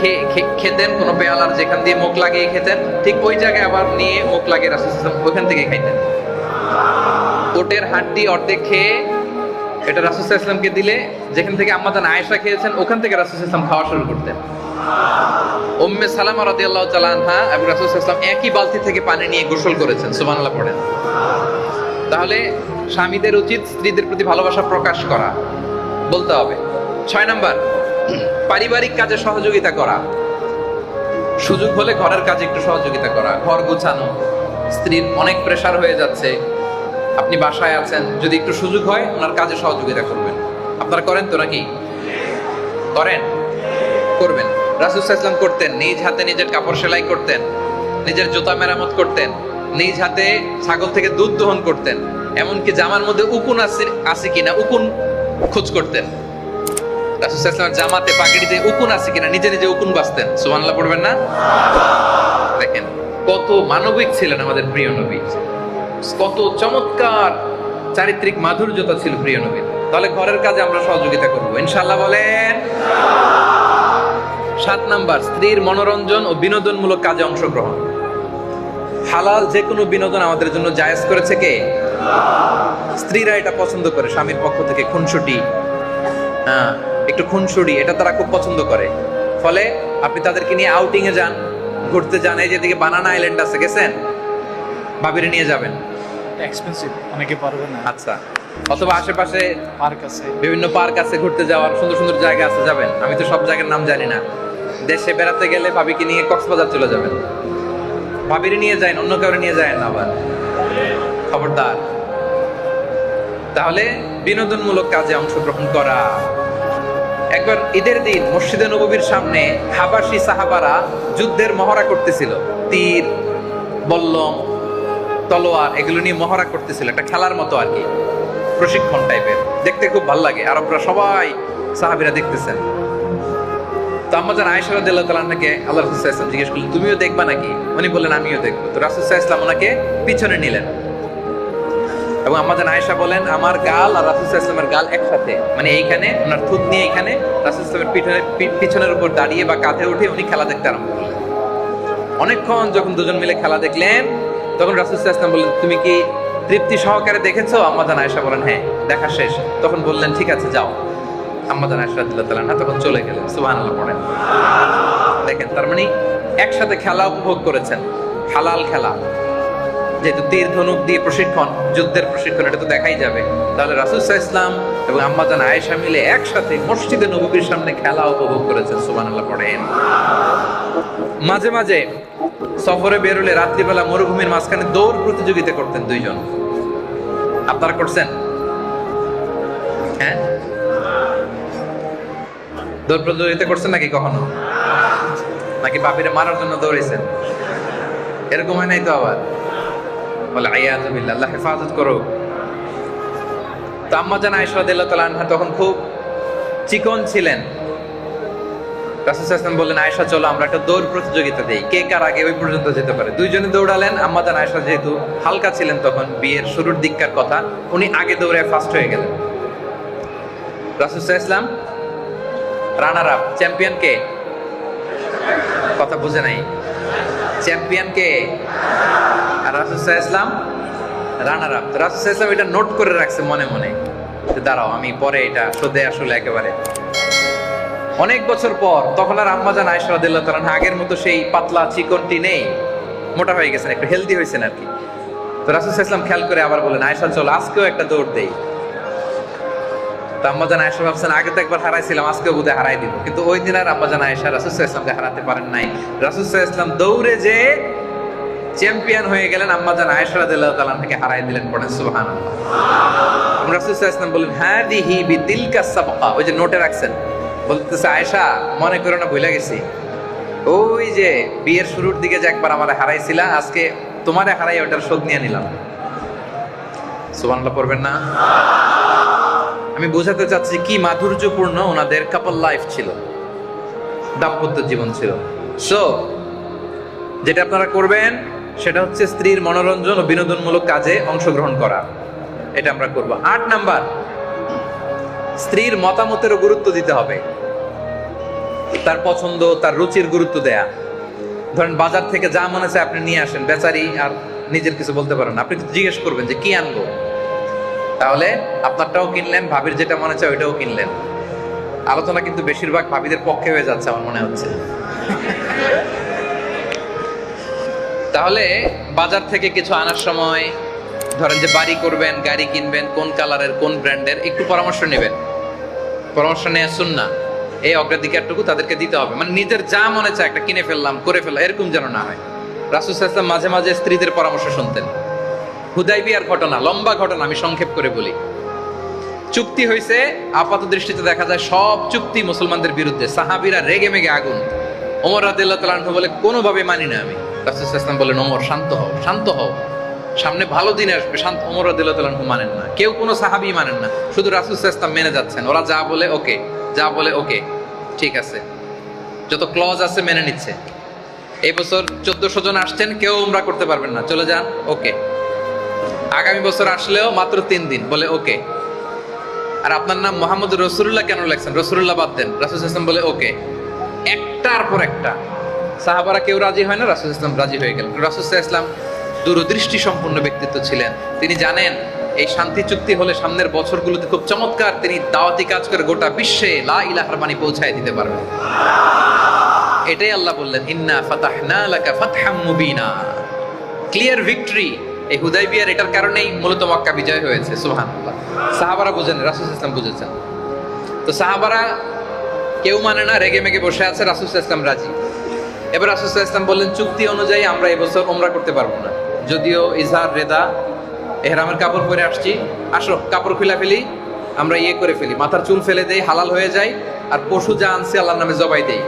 খেতেন, কোনো পেয়ালার যেখান দিয়ে মুখ লাগিয়ে খেতেন, ঠিক ওই জায়গায় আবার নিয়ে মুখ লাগিয়ে রাসূল সাল্লাল্লাহু আলাইহি ওয়াসাল্লাম ওখান থেকে খাইতেন। ওটের হাড্ডি অর্ধেক খেয়ে এটা রাসূল সাল্লাল্লাহু আলাইহি ওয়াসাল্লামকে দিলে, যেখান থেকে আম্মা জান আয়েশা খেয়েছেন ওখান থেকে রাসূল সাল্লাল্লাহু আলাইহি ওয়াসাল্লাম খাওয়া শুরু করতেন। উম্মে সালামা রাদিয়াল্লাহু তাআলা আনহা এবং রাসূল সাল্লাল্লাহু আলাইহি ওয়াসাল্লাম একই বালতি থেকে পানি নিয়ে গোসল করেছেন। সুবহানাল্লাহ পড়েন। তাহলে স্বামীদের উচিত স্ত্রীদের প্রতি ভালোবাসা প্রকাশ করা, বলতে হবে। 6 নাম্বার, পারিবারিক কাজে সহযোগিতা করা। সুযোগ হলে ঘরের কাজে একটু সহযোগিতা করা। ঘর গোছানো, স্ত্রীর অনেক প্রেসার হয়ে যাচ্ছে, আপনি বাসায় আছেন, যদি একটু সুযোগ হয় ওনার কাজে সহযোগিতা করবেন। আপনারা করেন তো নাকি? করেন? করবেন। রাসূল সাল্লাল্লাহু আলাইহি ওয়াসাল্লাম করতেন, নিজ হাতে নিজের কাপড় সেলাই করতেন, নিজের জুতা মেরামত করতেন, নিজ হাতে ছাগল থেকে দুধ দহন করতেন, এমনকি জামার মধ্যে উকুন আছে কিনা উকুন খোঁজ করতেন। রাসূল সাল্লাল্লাহু আলাইহি ওয়াসাল্লাম জামাতে পাগড়িতে উকুন আছে কিনা নিজে নিজে উকুন বাছতেন। সুবহানাল্লাহ পড়বেন না? দেখেন কত মানবিক ছিলেন আমাদের প্রিয় নবী, কত চমৎকার চারিত্রিক মাধুর্যতা ছিল প্রিয় নবীর। তাহলে ঘরের কাজে আমরা সহযোগিতা করবো ইনশাআল্লাহ, বলেন। 7 নাম্বার, স্ত্রীর মনোরঞ্জন ও বিনোদনমূলক কাজে অংশগ্রহণ। হালাল যে কোনো বিনোদন আমাদের জন্য জায়েজ করেছে কে? স্ত্রীরা এটা পছন্দ করে। স্বামীর পক্ষ থেকে খুনসুটি, একটু খুনসুটি, এটা তারা খুব পছন্দ করে। ফলে আপনি তাদেরকে নিয়ে আউটিং এ যান, ঘুরতে যান। এই যেদিকে বানানা আইল্যান্ড আছে, গেছেন? ভাবিরে নিয়ে যাবেন, এক্সপেন্সিভ, অনেকে পারবে না। আচ্ছা, অথবা আশেপাশে পার্ক আছে, বিভিন্ন পার্ক আছে, ঘুরতে যাওয়ার সুন্দর সুন্দর জায়গা আছে, যাবেন। আমি তো সব জায়গার নাম জানি না। দেশে বেড়াতে গেলে ভাবিকে নিয়ে কক্সবাজার চলে যাবেন। ভাবিরে নিয়ে যায়, অন্য কাউরে নিয়ে যায় না আবার, খবরদার। তাহলে বিনোদনমূলক কাজে অংশগ্রহণ করা। একবার ঈদের দিন মসজিদে নববীর সামনে হাবাসি সাহাবারা যুদ্ধের মহড়া করতেছিল। তীর, বল্লম, তলোয়ার এগুলো নিয়ে মহড়া করতেছিল, একটা খেলার মতো আর কি, প্রশিক্ষণ টাইপের। দেখতে খুব ভালো লাগে। আরবরা সবাই সাহাবীরা দেখতেছেন। তো আম্মা জান আয়েশা রাদিয়াল্লাহু তাআলা আনহাকে আল্লাহর রাসূল সাল্লাল্লাহু আলাইহি ওয়াসাল্লাম জিজ্ঞেস করলেন, তুমিও দেখবা নাকি? উনি বললেন, আমিও দেখবো। তো রাসূল সাল্লাল্লাহু আলাইহি ওয়াসাল্লাম ওনাকে পিছনে নিলেন এবং আম্মা জান আয়েশা বলেন, আমার গাল আর রাসূল সাল্লাল্লাহু আলাইহি ওয়াসাল্লামের গাল একসাথে, মানে এইখানে ওনার থুত নিয়ে এখানে রাসূল সাল্লাল্লাহু আলাইহি ওয়াসাল্লামের পিছনের উপর দাঁড়িয়ে বা কাঁধে উঠে উনি খেলা দেখতে আরম্ভ করলেন। অনেকক্ষণ যখন দুজন মিলে খেলা দেখলেন, তখন রাসূল সাল্লাল্লাহু আলাইহি ওয়াসাল্লাম বললেন, তুমি কি তৃপ্তি সহকারে দেখেছো? আম্মা জান আয়েশা বলেন, হ্যাঁ, দেখা শেষ। তখন বললেন, ঠিক আছে, যাও। আম্মা জান আয়েশা রাদিয়াল্লাহু তাআলা আনহা তখন চলে গেলেন। সুবহানাল্লাহ পড়েন। দেখেন, তার মানে একসাথে খেলা উপভোগ করেছেন, হালাল খেলা। যেহেতু তীর ধনুক দিয়ে প্রশিক্ষণ, যুদ্ধের প্রশিক্ষণ, এটা তো দেখাই যাবে। তাহলে রাসূল সাল্লাল্লাহু আলাইহি ওয়াসাল্লাম এবং আম্মা জান আয়েশা মিলে একসাথে মসজিদে নববীর সামনে খেলা উপভোগ করেছেন। সুবহানাল্লাহ পড়েন। মাঝে মাঝে সফরে বেরোলে রাত্রিবেলা মরুভূমির মাঝখানে দৌড় প্রতিযোগিতা করতেন দুইজন। আপনারা করছেন? হ্যাঁ, দৌড় প্রতিযোগিতা করছেন নাকি কখনো? নাকি বাপিরে মারার জন্য দৌড়েছেন? এরকম হয় নাই তো আবার? বলে আইয়াযু বিল্লাহ, আল্লাহ হেফাজত করো। তো আম্মা জান আয়েশা রাদিয়াল্লাহু তাআলা আনহা তখন খুব চিকন ছিলেন। রাসূল সাল্লাল্লাহু আলাইহি ওয়াসাল্লাম বললেন, আয়েশা চলো আমরা একটা দৌড় প্রতিযোগিতা দেই, কে কার আগে ওই পর্যন্ত যেতে পারে। দুইজনে দৌড়ালেন। আম্মা জান আয়েশা যেহেতু হালকা ছিলেন তখন, বিয়ের শুরুর দিককার কথা, উনি আগে দৌড়ে ফার্স্ট হয়ে গেলেন। রাসূল সাল্লাল্লাহু আলাইহি ওয়াসাল্লাম রানার আপ, চ্যাম্পিয়ন কে? কথা বুঝে নাই। চ্যাম্পিয়ন কে? আর রাসূল সাল্লাল্লাহু আলাইহি ওয়াসাল্লাম রানার আপ। রাসূল সাল্লাল্লাহু আলাইহি ওয়াসাল্লাম এটা নোট করে রাখছে মনে মনে, দাঁড়াও আমি পরে এটা শোধে আসলে একেবারে। অনেক বছর পর তখন আর আম্মা জান আয়েশা রাদিয়াল্লাহু তাআলা আনহা আগের মতো সেই পাতলা চিকনটি নেই, মোটা হয়ে গেছেন, একটু হেলদি হয়েছেন আর কি। তো রাসূল সাল্লাল্লাহু আলাইহি ওয়াসাল্লাম খেয়াল করে আবার বলেন, আয়েশা চলো আজকেও একটা দৌড় দেই। তো আম্মা জান আয়েশা ভাবছেন আগে তো একবার হারাইছিলাম, আজকেও বোধহয় হারাই দিব। কিন্তু ওই দিন আর আম্মা জান আয়েশা রাসূল সাল্লাল্লাহু আলাইহি ওয়াসাল্লামকে হারাতে পারেন নাই। রাসূল সাল্লাল্লাহু আলাইহি ওয়াসাল্লাম দৌড়ে যে চ্যাম্পিয়ন হয়ে গেলেন, আম্মা জান আয়েশা রাদিয়াল্লাহু তাআলা আনহাকে হারাই দিলেন। পড়েন সুবহানাল্লাহ। রাসূল সাল্লাল্লাহু আলাইহি ওয়াসাল্লাম বলেন, হাদিহি বিতিলকা সাবকা, ওই যে নোটে রাখছেন, বলতেছে আয়েশা মনে করো না ভুলে গেছি, ওই যে বিয়ের শুরুর দিকে যে একবার আমারে হারাইছিলা, আজকে তোমারে হারাই ওটার শোধ নিয়ে নিলাম। সুবহানাল্লাহ পড়বেন না? আমি বোঝাতে চাচ্ছি কি মাধুর্যপূর্ণ ওনাদের কাপল লাইফ ছিল, দাম্পত্য জীবন ছিল। সো যেটা আপনারা করবেন সেটা হচ্ছে স্ত্রীর মনোরঞ্জন ও বিনোদনমূলক কাজে অংশগ্রহণ করা, এটা আমরা করব। 8 নাম্বার, স্ত্রীর মতামতেরও গুরুত্ব দিতে হবে, তার পছন্দ তার রুচির গুরুত্ব দেয়া। ধরেন বাজার থেকে যা মনে চায় আপনি নিয়ে আসেন, বেচারি আর নিজের কিছু বলতে পারেন, আপনি জিজ্ঞেস করবেন যে কি আনবো, তাহলে আপনারটাও কিনলেন, ভাবির যেটা মনে চায় ওইটাও কিনলেন। আলোচনা কিন্তু বেশিরভাগ ভাবিদের পক্ষে হয়ে যাচ্ছে আমার মনে হচ্ছে। তাহলে বাজার থেকে কিছু আনার সময় ধরেন যে বাড়ি করবেন, গাড়ি কিনবেন, কোন কালারের কোন ব্র্যান্ডের, একটু পরামর্শ নেবেন। পরামর্শ নেওয়া সুন্নাহ, এই অগ্রাধিকারটুকু তাদেরকে দিতে হবে। মানে নিজের যা মনে চায় একটা কিনে ফেললাম, করে ফেললাম, এরকম যেন না হয়। রাসূল সাল্লাল্লাহু আলাইহি ওয়াসাল্লাম মাঝে মাঝে স্ত্রীদের পরামর্শ শুনতেন। হুদাইবিয়ার ঘটনা, লম্বা ঘটনা, আমি সংক্ষেপ করে বলি। চুক্তি হয়েছে, আপাত দৃষ্টিতে দেখা যায় সব চুক্তি মুসলমানদের বিরুদ্ধে, সাহাবীরা রেগে মেগে আগুন। ওমর রাদিয়াল্লাহু তাআলা আনহু বলে কোনোভাবে মানি না আমি। রাসূল সাল্লাল্লাহু আলাইহি ওয়াসাল্লাম বলেন, ওমর শান্ত হও, শান্ত হও, সামনে ভালো দিন আসবে, শান্ত। ওমর রাদিয়াল্লাহু তাআলা আনহু মানেন না, কেউ কোনো সাহাবী মানেন না, শুধু রাসূল সাল্লাল্লাহু আলাইহি ওয়াসাল্লাম মেনে যাচ্ছেন। ওরা যা বলে ওকে, যা বলে ওকে, ঠিক আছে, যত ক্লজ আছে মেনে নিচ্ছে। এই বছর 1400 জন আসছেন, কেউ উমরা করতে পারবেন না, চলে যান, ওকে। আগামী বছর আসলেও মাত্র 3 দিন, বলে ওকে। আর আপনার নাম মোহাম্মদ রাসূলুল্লাহ কেন লেখছেন, রাসূলুল্লাহ বাদ দেন, রাসূল সাল্লাল্লাহু আলাইহি ওয়াসাল্লাম বলে ওকে। একটার পর একটা সাহাবারা কেউ রাজি হয় না, রাসূল সাল্লাল্লাহু আলাইহি ওয়াসাল্লাম রাজি হয়ে গেলেন। রাসূল সাল্লাল্লাহু আলাইহি ওয়াসাল্লাম দূরদৃষ্টি সম্পন্ন ব্যক্তিত্ব ছিলেন। তিনি জানেন এই শান্তি চুক্তি হলে সামনের বছরগুলোতে খুব চমৎকার তিনি দাওয়াতি কাজ করে গোটা বিশ্বে লা ইলাহার বাণী পৌঁছায় দিতে পারবেন। এটাই আল্লাহ বললেন, ইন্না ফাতাহনা লাকা ফাতহাম মুবিনা, ক্লিয়ার ভিক্টরি। এই হুদাইবিয়ার এটার কারণেই মূলত মক্কা বিজয় হয়েছে। সুবহানাল্লাহ। সাহাবারা বুঝেন, রাসূল সাল্লাল্লাহু আলাইহি ওয়াসাল্লাম বুঝেছেন। তো সাহাবারা কেউ মানে না, রেগে মেগে বসে আছে, রাসূল সাল্লাল্লাহু আলাইহি ওয়াসাল্লাম রাজি। এবার রাসূল সাল্লাল্লাহু আলাইহি ওয়াসাল্লাম বললেন, চুক্তি অনুযায়ী আমরা এবছর উমরা করতে পারবো না, যদিও ইজহার রেদা, ইহরামের কাপড় পরে আসছি, আসো কাপড় খুলে ফেলি, আমরা ইয়ে করে ফেলি, মাথার চুল ফেলে দেই, হালাল হয়ে যায়, আর পশু যা আনছি আল্লাহর নামে জবাই দেই।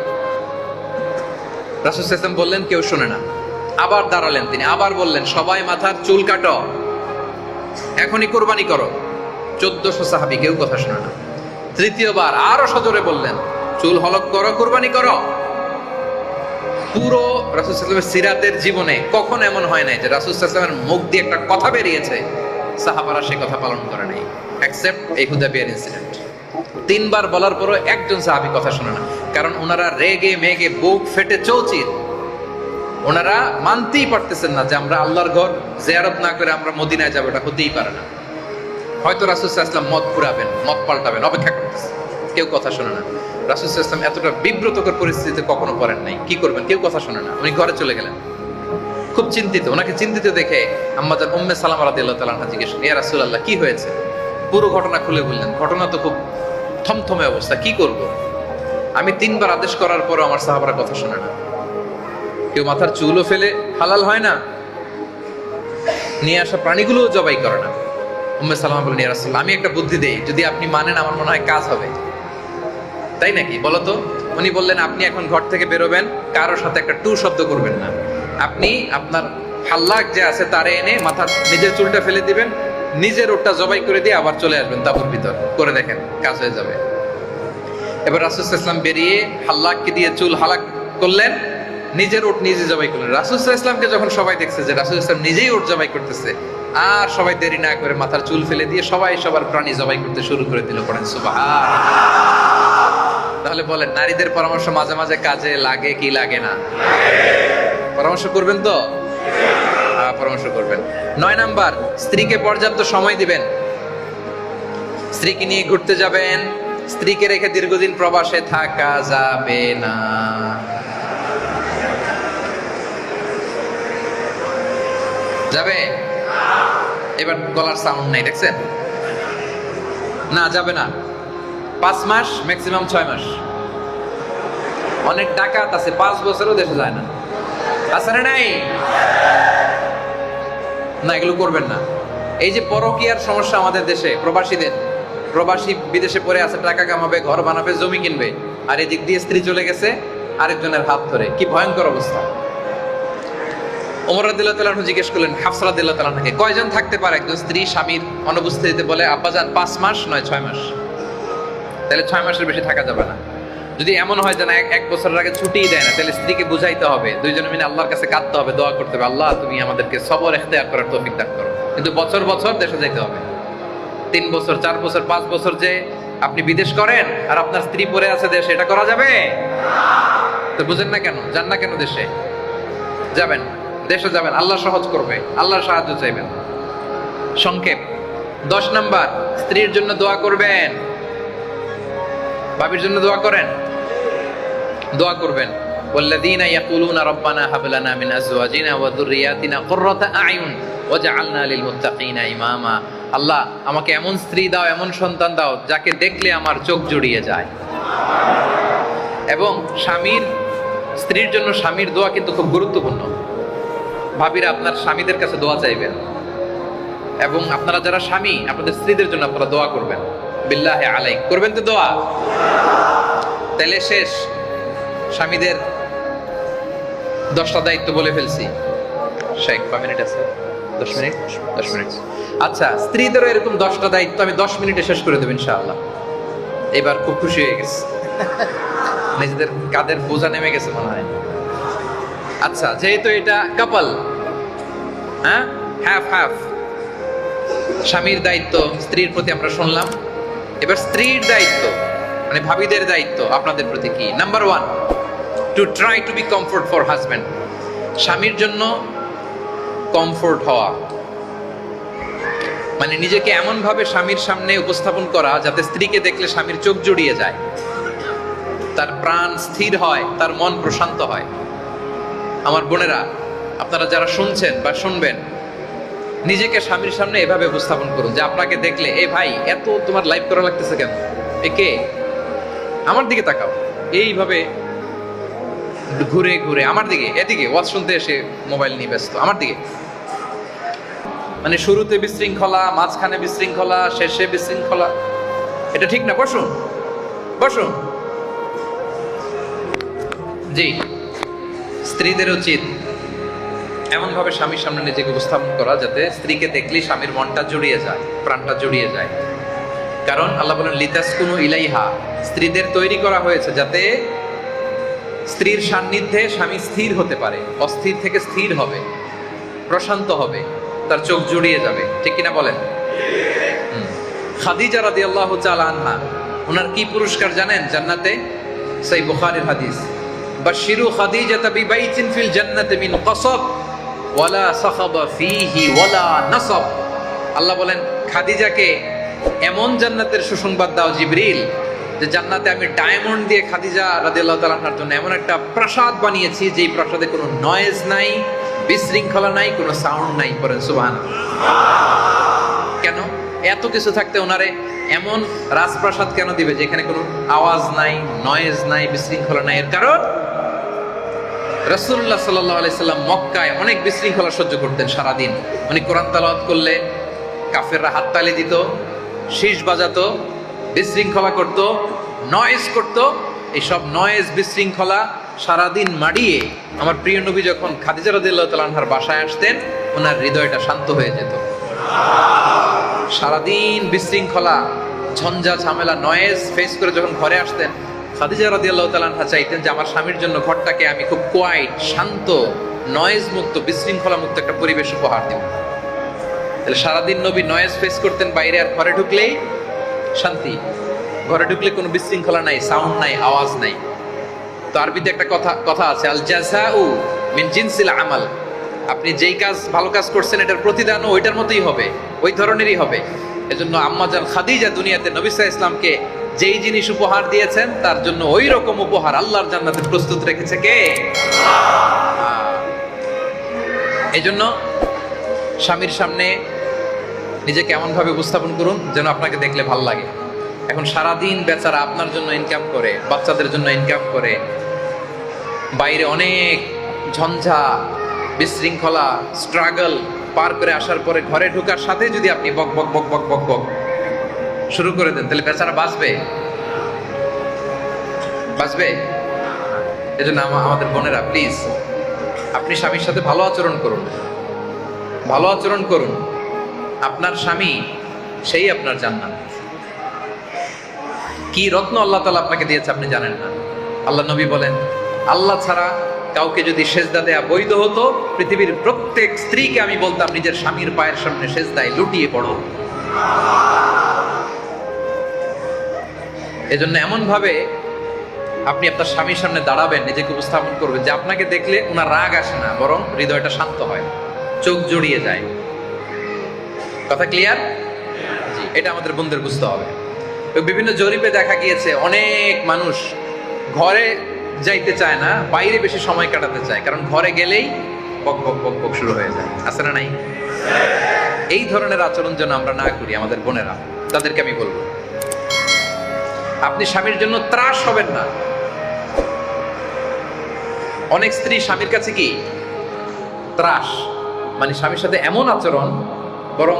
রাসূল সাল্লাল্লাহু আলাইহি ওয়াসাল্লাম বললেন, কেউ শোনে না। আবার দাঁড়ালেন তিনি, আবার বললেন, সবাই মাথার চুল কাটো, এখনই কুরবানি করো। 1400 সাহাবী, কেউ কথা শোনে না। তৃতীয়বার আরো সজোরে বললেন, চুল হলক করো, কুরবানি করো। পুরো রাসূল সাল্লাল্লাহু আলাইহি ওয়াসাল্লামের সিরাতের জীবনে কখন এমন হয় নাই যে রাসূল সাল্লাল্লাহু আলাইহি ওয়াসাল্লামের মুখ দিয়ে একটা কথা বেরিয়েছে, সাহাবারা সে কথা পালন করে নাই, এক্সেপ্ট এই হুদাইবিয়ার ইনসিডেন্ট। 3 বার বলার পরও একজন সাহাবী কথা শোনে না, কারণ ওনারা রেগে মেগে বুক ফেটে চৌচির। ওনারা মানতেই পারতেছেন না যে আমরা আল্লাহর ঘর জিয়ারত না করে আমরা মদিনায় যাবো, এটা হতেই পারে না। হয়তো রাসূল সাল্লাল্লাহু আলাইহি ওয়াসাল্লাম মত ঘুরাবেন, মত পাল্টাবেন, অপেক্ষা করতেছে, কেউ কথা শোনে না। রাসূল সাল্লাল্লাহু আলাইহি ওয়াসাল্লাম এতটা বিব্রতকর পরিস্থিতিতে কখনো পড়েন নাই। কি করবেন, কেউ কথা শোনে না, উনি ঘরে চলে গেলেন। খুব চিন্তিত। ওনাকে চিন্তিত দেখে আম্মা জান উম্মে সালামা রাদিয়াল্লাহু তাআলা আনহা জিজ্ঞেস করলেন, ইয়া রাসূলুল্লাহ কি হয়েছে? পুরো ঘটনা খুলে বললেন। ঘটনা তো খুব থমথমে অবস্থা, কি করব? আমি 3 বার আদেশ করার পরও আমার সাহাবারা কথা শোনে না। কেউ মাথার চুলও ফেলে হালাল হয় না, নিয়ে আসা প্রাণীগুলোও জবাই করে না। উম্মে সালামা বলেন, ইয়া রাসূলুল্লাহ আমি একটা বুদ্ধি দেই, যদি আপনি মানেন আমার মনে হয় কাজ হবে। তাই নাকি, বলো তো? উনি বললেন, আপনি এখন ঘর থেকে বেরোবেন, কারোর সাথে একটা টু শব্দ করবেন না। আপনি আপনার হাল্লাক যে আছে তারে এনে মাথার নিজের চুলটা ফেলে দিবেন, নিজের ওটা জবাই করে দিয়ে আবার চলে আসবেন তাঁবুর ভিতর, করে দেখেন কাজ হয়ে যাবে। এবার রাসূল সাল্লাল্লাহু আলাইহি ওয়াসাল্লাম বেরিয়ে হাল্লাককে দিয়ে চুল হালাক করলেন, নিজের ওট নিজে জবাই করলেন। রাসূল সাল্লাল্লাহু আলাইহি ওয়াসাল্লামকে যখন সবাই দেখছে যে রাসূল সাল্লাল্লাহু আলাইহি ওয়াসাল্লাম নিজেই ওট জবাই করতেছে, আর সবাই দেরি না করে মাথার চুল ফেলে দিয়ে সবাই সবার প্রাণী জবাই করতে শুরু করে দিল। পড়েন সুবহানাল্লাহ। তাহলে বলেন, নারীদের পরামর্শ মাঝে মাঝে কাজে লাগে কি লাগে না? পরামর্শ করবেন তো? পরামর্শ করবেন। 9 নাম্বার, স্ত্রীকে পর্যাপ্ত সময় দিবেন। স্ত্রীকে নিয়ে ঘুরতে যাবেন, স্ত্রীকে রেখে দীর্ঘদিন প্রবাসে থাকা যাবে না। যাবে? এবার গলার সাউন্ড নাই, দেখছেন? না, যাবে না। 5 মাস, ম্যাক্সিমাম 6 মাস। অনেক ডাকাত আছে 5 বছরও দেশে যায় না, আছে না? নাই না, এগুলো করবেন না। এই যে পরকীয়ার সমস্যা আমাদের দেশে, প্রবাসীদের, প্রবাসী বিদেশে পড়ে আছে, টাকা কামাবে, ঘর বানাবে, জমি কিনবে, আর এদিক দিয়ে স্ত্রী চলে গেছে আরেকজনের হাত ধরে। কি ভয়ঙ্কর অবস্থা! ওমর রাদিয়াল্লাহু তাআলা আনহু জিজ্ঞেস করলেন হাফসা রাদিয়াল্লাহু তাআলা আনহাকে, কয়জন থাকতে পারে একজন স্ত্রী স্বামীর অনুপস্থিতিতে? বলে, আব্বাজান 5 মাস নয় 6 মাস। তাহলে 6 মাসের বেশি থাকা যাবে না। যদি এমন হয় যে না 1 বছরের আগে ছুটিই দেয় না, তাহলে স্ত্রীকে বুঝাইতে হবে, দুইজনে মিলে আল্লাহর কাছে কাঁদতে হবে, দোয়া করতে হবে, আল্লাহ তুমি আমাদেরকে সবর ইখতিয়ার করার তৌফিক দান করো। কিন্তু বছর বছর দেশে যাইতে হবে। 3 বছর 4 বছর 5 বছর যে আপনি বিদেশ করেন আর আপনার স্ত্রী পড়ে আছে দেশে, এটা করা যাবে? তো বুঝেন না কেন? যান না কেন দেশে? যাবেন, দেশে যাবেন, আল্লাহ সহজ করবে, আল্লাহর সাহায্য চাইবেন। সংক্ষেপ 10 নাম্বার, স্ত্রীর জন্য দোয়া করবেন। ভাবির জন্য দোয়া করেন, দোয়া করবেন। ওয়াল্লাযীনা ইয়াকুলুনা রাব্বানা হাব লানা মিন আজওয়াজিনা ওয়া যুররিয়াতিনা কুররাতা আ'য়ুন ওয়াজআলনা লিল মুত্তাকিনা ইমামা। আল্লাহ আমাকে এমন স্ত্রী দাও, এমন সন্তান দাও যাকে দেখলে আমার চোখ জুড়িয়ে যায়। এবং স্ত্রীর জন্য স্বামীর দোয়া কিন্তু খুব গুরুত্বপূর্ণ। ভাবিরা আপনার স্বামীদের কাছে দোয়া চাইবেন, এবং আপনারা যারা স্বামী আপনাদের স্ত্রীদের জন্য আপনারা দোয়া করবেন। বিল্লাহি আলাইক, করবেন তো দোয়া? তাহলে শেষ, স্বামীদের 10টা দায়িত্ব বলে ফেলছি। শেখ, 5 মিনিট আছে? 10 মিনিট? 10 মিনিট। আচ্ছা, স্ত্রীদেরও এরকম 10টা দায়িত্ব আমি 10 মিনিটে শেষ করে দেব ইনশাআল্লাহ। এবার খুব খুশি হয়ে গেছে, নিজেদের কাঁধের বোঝা নেমে গেছে মনে হয়। আচ্ছা, যেহেতু এটা কাপল, হ্যাঁ, হাফ হাফ, স্বামীর দায়িত্ব স্ত্রীর প্রতি আমরা শুনলাম। এবার স্ত্রীর দায়িত্ব, মানে ভাবিদের দায়িত্ব আপনাদের প্রতি কি? Number 1, to try to be comfort for husband. স্বামীর জন্য কমফোর্ট হওয়া, মানে নিজেকে এমন ভাবে স্বামীর সামনে উপস্থাপন করা যাতে স্ত্রীকে দেখলে স্বামীর চোখ জুড়িয়ে যায়, তার প্রাণ স্থির হয়, তার মন প্রশান্ত হয়। আমার বোনেরা, আপনারা যারা শুনছেন বা শুনবেন, নিজেকে স্বামীর সামনে এভাবে উপস্থাপন করুন যে আপনাকে দেখলে, এ ভাই এত তোমার লাইভ করা লাগতেছে কেন? এ কে? আমার দিকে তাকাও। এইভাবে ঘুরে ঘুরে আমার দিকে, এদিকে ওয়াজ শুনতে এসে মোবাইল নিয়ে ব্যস্ত, আমার দিকে। মানে শুরুতে বিশৃঙ্খলা, মাঝখানে বিশৃঙ্খলা, শেষে বিশৃঙ্খলা, এটা ঠিক না। বসুন বসুন। জি, স্ত্রীদের উচিত এমন ভাবে স্বামীর সামনে নিজেকে উপস্থাপন করা যাতে স্ত্রীকে দেখলেই স্বামীর মনটা জড়িয়ে যায়, প্রাণটা জড়িয়ে যায়। কারণ আল্লাহ বলেন লিতাসকুনু ইলাইহা, স্ত্রীদের তৈরি করা হয়েছে যাতে স্ত্রীর সান্নিধ্যে স্বামী স্থির হতে পারে, অস্থির থেকে স্থির হবে, প্রশান্ত হবে, তার চোখ জুড়িয়ে যাবে। ঠিক কিনা বলেন? খাদিজা রাদিয়াল্লাহু তাআলা আনহা, ওনার কি পুরস্কার জানেন জান্নাতে? সহিহ বুখারীর হাদিস, বাশশিরু খাদিজাতা বিবাইতিন ফিল জান্নাতি মিন কসব ওয়ালা সাখাবা ফীহি ওয়ালা নাসাব। আল্লাহ বলেন খাদিজাকে এমন জান্নাতের সুসংবাদ দাও জিবরিল, যে জান্নাতে আমি ডায়মন্ড দিয়ে খাদিজা রাদিয়াল্লাহু তাআলা আনহার জন্য এমন একটা প্রাসাদ বানিয়েছি যেই প্রাসাদে কোনো নয়েজ নাই, বিশৃঙ্খলা নাই, কোনো সাউন্ড নাই, পড়েন সুবহানাল্লাহ। কেন এত কিছু থাকতে ওনারে এমন রাজপ্রাসাদ কেন দিবে যেখানে কোনো আওয়াজ নাই, নয়েজ নাই, বিশৃঙ্খলা নাই? এর কারণ রাসূলুল্লাহ সাল্লাল্লাহু আলাইহি সাল্লাম মক্কায় অনেক বিশৃঙ্খলা সহ্য করতেন সারাদিন। উনি কোরআন তেলাওয়াত করলে কাফেররা হাততালি দিত, শীষ বাজাতো, বিশৃঙ্খলা করত, নয়েজ করত। এইসব নয়েজ বিশৃঙ্খলা সারাদিন মাড়িয়ে আমার প্রিয় নবী যখন খাদিজা রাদিয়াল্লাহু তাআলা আনহার বাসায় আসতেন, ওনার হৃদয়টা শান্ত হয়ে যেত। সারাদিন বিশৃঙ্খলা, ঝঞ্ঝা, ঝামেলা, নয়েজ ফেস করে যখন ঘরে আসতেন, খাদিজা রাদিয়াল্লাহু তাআলা আনহা চাইতেন যে আমার স্বামীর জন্য ঘরটাকে আমি খুব কোয়াইট, শান্ত, নয়েজ মুক্ত, বিশৃঙ্খলা মুক্ত একটা পরিবেশ উপহার দেব। তাহলে সারাদিন নবী নয়েজ ফেস করতেন বাইরে, আর ঘরে ঢুকলেই শান্তি। ঘরে ঢুকলে কোনো বিশৃঙ্খলা নাই, সাউন্ড নাই, আওয়াজ নাই। তো আরবিতে একটা কথা আছে, আল জাযাউ মিন জিনসিল আমাল। আপনি যেই কাজ, ভালো কাজ করছেন, এটার প্রতিদানও ওইটার মতোই হবে, ওই ধরনেরই হবে। এজন্য আম্মা জান খাদিজা দুনিয়াতে নবী সাল্লাল্লাহু আলাইহি ইসলামকে যেই জিনিস উপহার দিয়েছেন তার জন্য ওই রকম উপহার আল্লাহর জান্নাতে প্রস্তুত রেখেছে কে? এজন্য স্বামীর সামনে নিজেকে এমন ভাবে উপস্থাপন করুন যেন আপনাকে দেখলে ভালো লাগে। এখন সারাদিন বেচারা আপনার জন্য ইনকাম করে, বাচ্চাদের জন্য ইনকাম করে, বাইরে অনেক ঝঞ্ঝা, বিশৃঙ্খলা, স্ট্রাগল পার করে আসার পরে ঘরে ঢোকার সাথে যদি আপনি বক বক বক বক বক বক শুরু করে দেন, তাহলে বেচারা বাঁচবে? বাঁচবে? এজন্য আমাদের বোনেরা, প্লিজ আপনি স্বামীর সাথে ভালো আচরণ করুন, ভালো আচরণ করুন। আপনার স্বামী সেই আপনার জান্নাত। কি রত্ন আল্লাহ তাআলা আপনাকে দিয়েছে আপনি জানেন না। আল্লাহ নবী বলেন, আল্লাহ ছাড়া কাউকে যদি সেজদা দেয়া বৈধ হতো, পৃথিবীর প্রত্যেক স্ত্রীকে আমি বলতাম নিজের স্বামীর পায়ের সামনে সেজদায় লুটিয়ে পড়ো। এজন্য এমন ভাবে আপনি আপনার স্বামীর সামনে দাঁড়াবেন, নিজেকে উপস্থাপন করবেন যে আপনাকে দেখলে ওনার রাগ আসে না, বরং হৃদয়টা শান্ত হয়, চোখ জড়িয়ে যায়। কথা ক্লিয়ার? এটা আমাদের বোনদের বুঝতে হবে। বিভিন্ন জরিপে দেখা গিয়েছে অনেক মানুষ ঘরে যাইতে চায় না, বাইরে বেশি সময় কাটাতে চায়, কারণ ঘরে গেলেই বক বক বক বক শুরু হয়ে যায়। আছে না নাই? এই ধরনের আচরণ যেন আমরা না করি। আমাদের বোনেরা, তাদেরকে আমি বলবো, আপনি স্বামীর জন্য ত্রাস হবেন না। অনেক স্ত্রী স্বামীর কাছে কি ত্রাস, মানে স্বামীর সাথে এমন আচরণ, বরং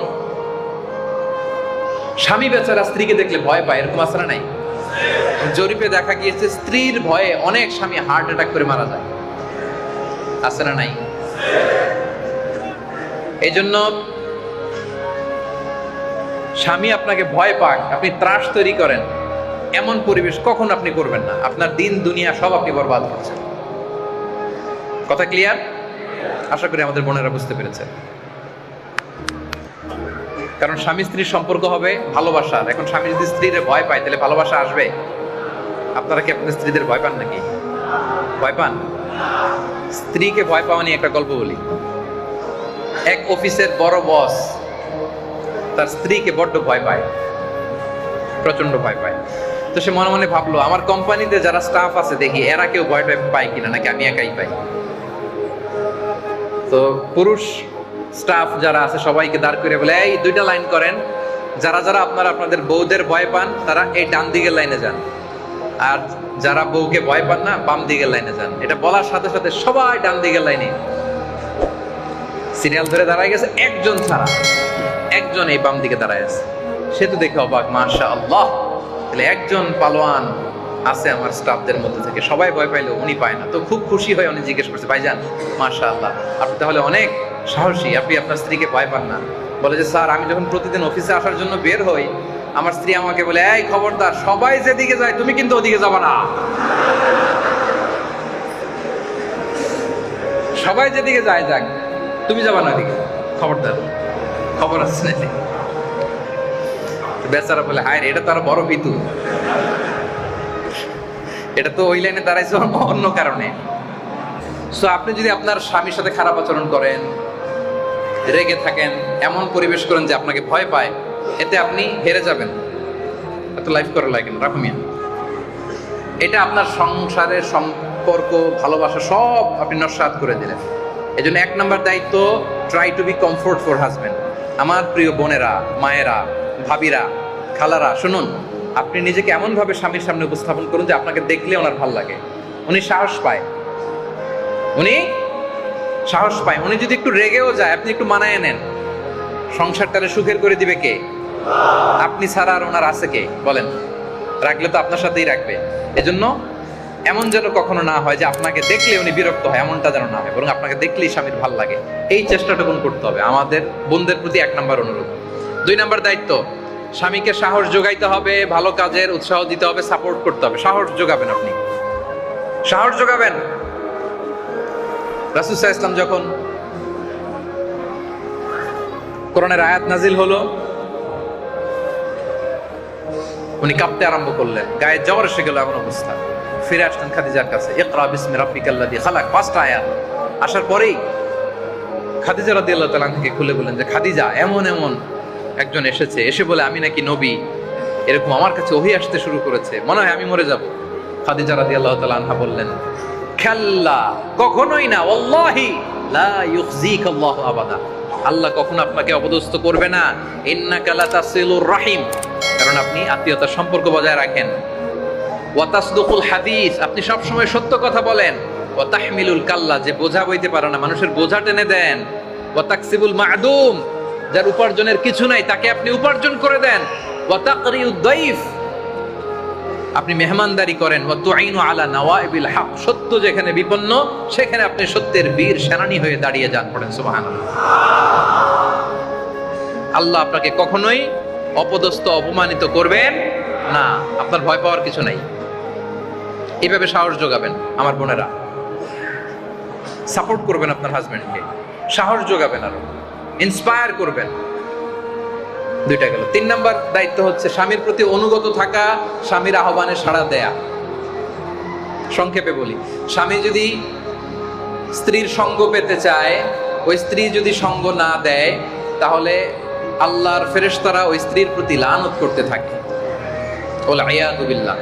স্বামী বেচারা স্ত্রীকে দেখলে ভয় পায়। এরকম আছে না নাই? জরিপে দেখা গিয়েছে স্ত্রীর ভয়ে অনেক স্বামী হার্ট অ্যাটাক করে মারা যায়। আছে না নাই? এই জন্য স্বামী আপনাকে ভয় পাক, আপনি ত্রাস তৈরি করেন, এমন পরিবেশ কখন আপনি করবেন না। আপনার দিন দুনিয়া সব আপনি বরবাদ করছেন। কথা ক্লিয়ার? আশা করি আমাদের বোনেরা বুঝতে পেরেছেন। কারণ স্বামী স্ত্রীর সম্পর্ক হবে ভালোবাসার। এখন স্বামী যদি স্ত্রীর ভয় পায়, তাহলে ভালোবাসা আসবে? আপনারা কি আপনাদের স্ত্রীদের ভয় পান নাকি? ভয় পান? স্ত্রীকে ভয় পাওয়া নিয়ে একটা গল্প বলি। এক অফিসের বড় বস তার স্ত্রীকে বড্ড ভয় পায়, প্রচন্ড ভয় পায়। তো সে মনে মনে ভাবলো, আমার কোম্পানিতে যারা স্টাফ আছে দেখি এরা কেউ ভয় পায় কিনা, নাকি আমি একাই পাই। তো পুরুষ স্টাফ যারা আছে সবাইকে দাঁড় করে বলে, এই দুইটা লাইন করেন, যারা যারা আপনারা আপনাদের বউদের ভয় পান তারা এই ডান দিকের লাইনে যান, আর যারা বউকে ভয় পান না বাম দিকের লাইনে যান। এটা বলার সাথে সাথে সবাই ডান দিকের লাইনে সিরিয়াল ধরে দাঁড়ায় গেছে, একজন ছাড়া, একজন এই বাম দিকে দাঁড়ায় আছে। সে তো দেখে অবাক, মাশাআল্লাহ, তাহলে একজন পালোয়ান আছে আমার স্টাফদের মধ্যে থেকে, সবাই ভয় পাইলো উনি পায় না। তো খুব খুশি হয়ে উনি জিজ্ঞেস করছে, ভাইজান মাশাআল্লাহ, আপনি তাহলে অনেক সাহসী, আপনি আপনার স্ত্রীকে ভয় পান না। বলে যে স্যার, আমি যখন প্রতিদিন অফিসে আসার জন্য বের হই, আমার স্ত্রী আমাকে বলে, এই খবরদার, সবাই যেদিকে যায় তুমি কিন্তু ওদিকে যাবা না, সবাই যেদিকে যায় যাক, তুমি যাবা না ওদিকে, খবরদার, খবর আছে না। বেচারা বলে, হায় রে, এটা তো আরো বড় পিতু, এটা তো ওই লাইনে দাঁড়াইছে অন্য কারণে। সো আপনি যদি আপনার স্বামীর সাথে খারাপ আচরণ করেন, রেগে থাকেন, এমন পরিবেশ করেন যে আপনাকে ভয় পায়, এতে আপনি হেরে যাবেন। এত লাইফ করে লাগেন রাখমিয়া, এটা আপনার সংসারের সম্পর্ক, ভালোবাসা সব আপনি নস্যাৎ করে দিলেন। এই জন্য 1 নম্বর দায়িত্ব, try to be comfort for husband. আমার প্রিয় বোনেরা, মায়েরা, ভাবিরা, খালারা, শুনুন, আপনি নিজেকে এমনভাবে স্বামীর সামনে উপস্থাপন করুন যে আপনাকে দেখলে ওনার ভাল লাগে, উনি সাহস পায়, উনি যদি একটু রেগেও যায় আপনি একটু মানায় নেন। সংসারটারে সুখের করে দিবে কে? আপনি ছাড়া আর ওনার আছে কে? বলেন। রাখলে তো আপনার সাথেই রাখবে। এজন্য এমন যেন কখনো না হয় যে আপনাকে দেখলে উনি বিরক্ত হয়, এমনটা যেন না হয়, বরং আপনাকে দেখলেই স্বামীর ভাল লাগে। এই চেষ্টাটুকুন করতে হবে। আমাদের বোনদের প্রতি 1 নম্বর অনুরোধ। 2 নম্বর দায়িত্ব, স্বামীকে সাহস যোগাইতে হবে, ভালো কাজের উৎসাহ দিতে হবে, সাপোর্ট করতে হবে। সাহস যোগাবেন আপনি, সাহস যোগাবেন। রাসূল সাল্লাল্লাহু আলাইহি ওয়াসাল্লাম যখন কোরআনের আয়াত নাজিল হলো, উনি কাঁপতে আরম্ভ করলেন, গায়ে জ্বর এসে গেল, এমন অবস্থা। ফিরে আসলেন খাদিজার কাছে, ইকরা বিসমি রাব্বিকাল্লাযী খালাক, 5টা আয়াত। আসার পরেই খাদিজা রাদিয়াল্লাহু তাআলা থেকে খুলে বললেন যে খাদিজা, এমন এমন একজন এসেছে, এসে বলে আমি নাকি নবী, এরকম আমার কাছে ওহী আসতে শুরু করেছে, মনে হয় আমি মরে যাব। খাদিজা রাদিয়াল্লাহু তাআলা আনহা বললেন, খাল্লা, কখনোই না, ওয়াল্লাহি লা ইউখজিকাল্লাহু আবাদা, আল্লাহ কখনো আপনাকে অপদস্থ করবে না। ইন্নাকা লাতাসিলুর রাহিম, কারণ আপনি আত্মীয়তার সম্পর্ক বজায় রাখেন। ওয়া তাসদুকুল হাদিস, আপনি সব সময় সত্য কথা বলেন। ওয়া তাহমিলুল কাল্লা, যে বোঝা বইতে পারে না মানুষের বোঝা টেনে দেন। ওয়া তাকসিবুল মা'দুম, যার উপার্জনের কিছু নাই তাকে আপনি উপার্জন করে দেন। ওয়া তাকরিউদ দাইফ, আপনি মেহমানদারি করেন। ওয়া তুঈনু আলা নাওয়াইবিল হক, সত্য যেখানে বিপন্ন সেখানে আপনি সত্যের বীর সেনানী হয়ে দাঁড়িয়ে যান। পড়েন সুবহানাল্লাহ। আল্লাহ আপনাকে কখনোই অপদস্থ অপমানিত করবেন না, আপনার ভয় পাওয়ার কিছু নাই। এইভাবে সাহস যোগাবেন আমার বোনেরা, সাপোর্ট করবেন আপনার হাজবেন্ডকে, সাহস যোগাবেন, আরো ইন্সপায়ার করবেন। 2টা গেল। 3 নম্বর দায়িত্ব হচ্ছে স্বামীর প্রতি অনুগত থাকা, স্বামীর আহ্বানে সাড়া দেয়া। সংক্ষেপে বলি, স্বামী যদি স্ত্রীর সঙ্গ পেতে চায়, ওই স্ত্রী যদি সঙ্গ না দেয়, তাহলে আল্লাহর ফেরেশতারা ওই স্ত্রীর প্রতি লানত করতে থাকে। ওয়াল ইয়াযু বিল্লাহ।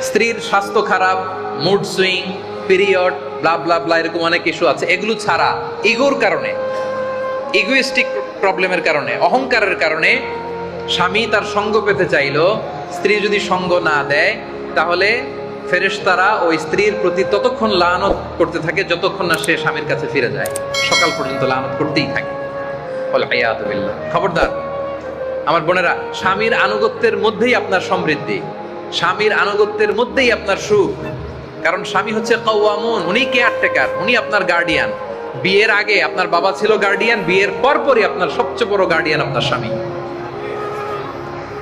স্ত্রীর স্বাস্থ্য খারাপ, মুড সুইং, পিরিয়ড, ব্লা ব্লা ব্লা, এরকম অনেক ইস্যু আছে। এগুলো ছাড়া ইগোর কারণে, ইগোইস্টিক প্রবলেমের কারণে, অহংকারের কারণে স্বামী তার সঙ্গ পেতে চাইলো, স্ত্রী যদি সঙ্গ না দেয়, তাহলে ফেরেশতারা ওই স্ত্রীর প্রতি ততক্ষণ লানত করতে থাকে যতক্ষণ না সে স্বামীর কাছে ফিরে যায়। সকাল পর্যন্ত লানত করতেই থাকে। ওয়াল ইয়াযু বিল্লাহ। খবরদার আমার বোনেরা, স্বামীর আনুগত্যের মধ্যেই আপনার সমৃদ্ধি, স্বামীর আনুগত্যের মধ্যেই আপনার সুখ। কারণ স্বামী হচ্ছে কাওয়ামুন, উনি কেয়ারটেকার, উনি আপনার গার্ডিয়ান। বিয়ের আগে আপনার বাবা ছিল গার্ডিয়ান, বিয়ের পরপরই আপনার সবচেয়ে বড় গার্ডিয়ান আপনার স্বামী।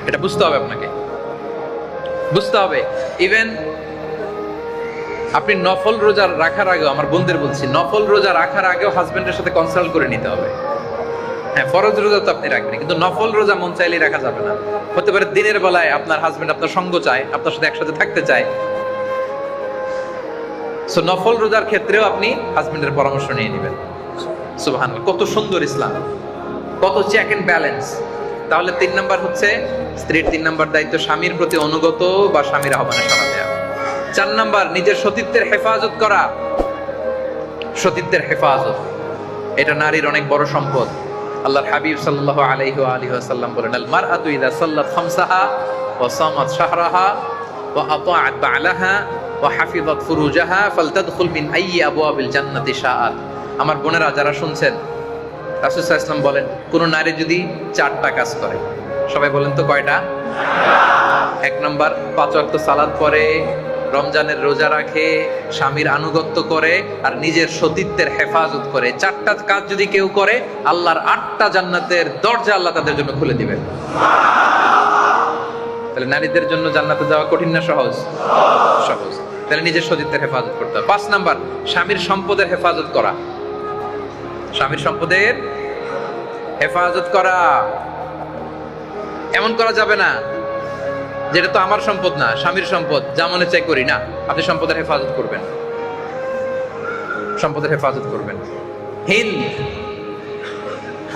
এটা বুঝতে হবে, আপনাকে বুঝতে হবে। ইভেন আপনি নফল রোজা রাখার আগেও, আমার বোনদের বলছি, নফল রোজা রাখার আগেও হাজবেন্ডের সাথে কনসাল্ট করে নিতে হবে। হ্যাঁ, ফরজ রোজা তো আপনি রাখবেন, কিন্তু নফল রোজা মন চাইলেই রাখা যাবে না। হতে পারে দিনের বেলায় আপনার হাজবেন্ড আপনার সঙ্গ চায়, আপনার সাথে একসাথে থাকতে চায়। সো নফল রোজার ক্ষেত্রেও আপনি হাজবেন্ডের পরামর্শ নিয়ে নেবেন। সুবহানাল্লাহ, কত সুন্দর ইসলাম, কত চেক এন্ড ব্যালেন্স। তাহলে 3 নাম্বার হচ্ছে স্ত্রীর 3 নাম্বার দায়িত্ব স্বামীর প্রতি অনুগত বা স্বামীর আহ্বানে সাড়া দেওয়া। 4 নাম্বার নিজের সতীত্বের হেফাজত করা। সতীত্বের হেফাজত, এটা নারীর অনেক বড় সম্পদ। আল্লাহর হাবিব সাল্লাল্লাহু আলাইহি ওয়া আলিহি ওয়াসাল্লাম বলেন, আল মারআতু ইযা সাল্লাত খামসাহা ওয়া সামাত শাহরাহা ওয়া আতাআত বা'লাহা ওয়া হাফিজাত ফুরুজাহা ফালতাদখুল মিন আইয়ি আবওয়াবিল জান্নাতি শাআত। আমার বোনেরা যারা শুনছেন, রাসূল সাল্লাল্লাহু আলাইহি ওয়াসাল্লাম বলেন, কোন নারী যদি 4টা কাজ করে, সবাই বলেন তো কয়টা? 1 নাম্বার, 5 ওয়াক্ত সালাত পড়ে, রমজানের রোজা রাখে, স্বামীর আনুগত্য করে, আর নিজের সতীত্বের হেফাজত করে। 4টা কাজ যদি কেউ করে, আল্লাহর 8টা জান্নাতের দরজা আল্লাহ তাদের জন্য খুলে দিবেন। তাহলে নারীদের জন্য জান্নাতে যাওয়া কঠিন না সহজ? সহজ। তাহলে নিজের সতীত্বের হেফাজত করতে হবে। 5 নাম্বার, স্বামীর সম্পদের হেফাজত করা। স্বামীর সম্পদের হেফাজত করা। এমন করা যাবে না যেটা তো আমার সম্পদ না, স্বামীর সম্পদ, যা মনে চাই করি না। আপনি সম্পদের হেফাজত করবেন, সম্পদের হেফাজত করবেন। হিন্দ,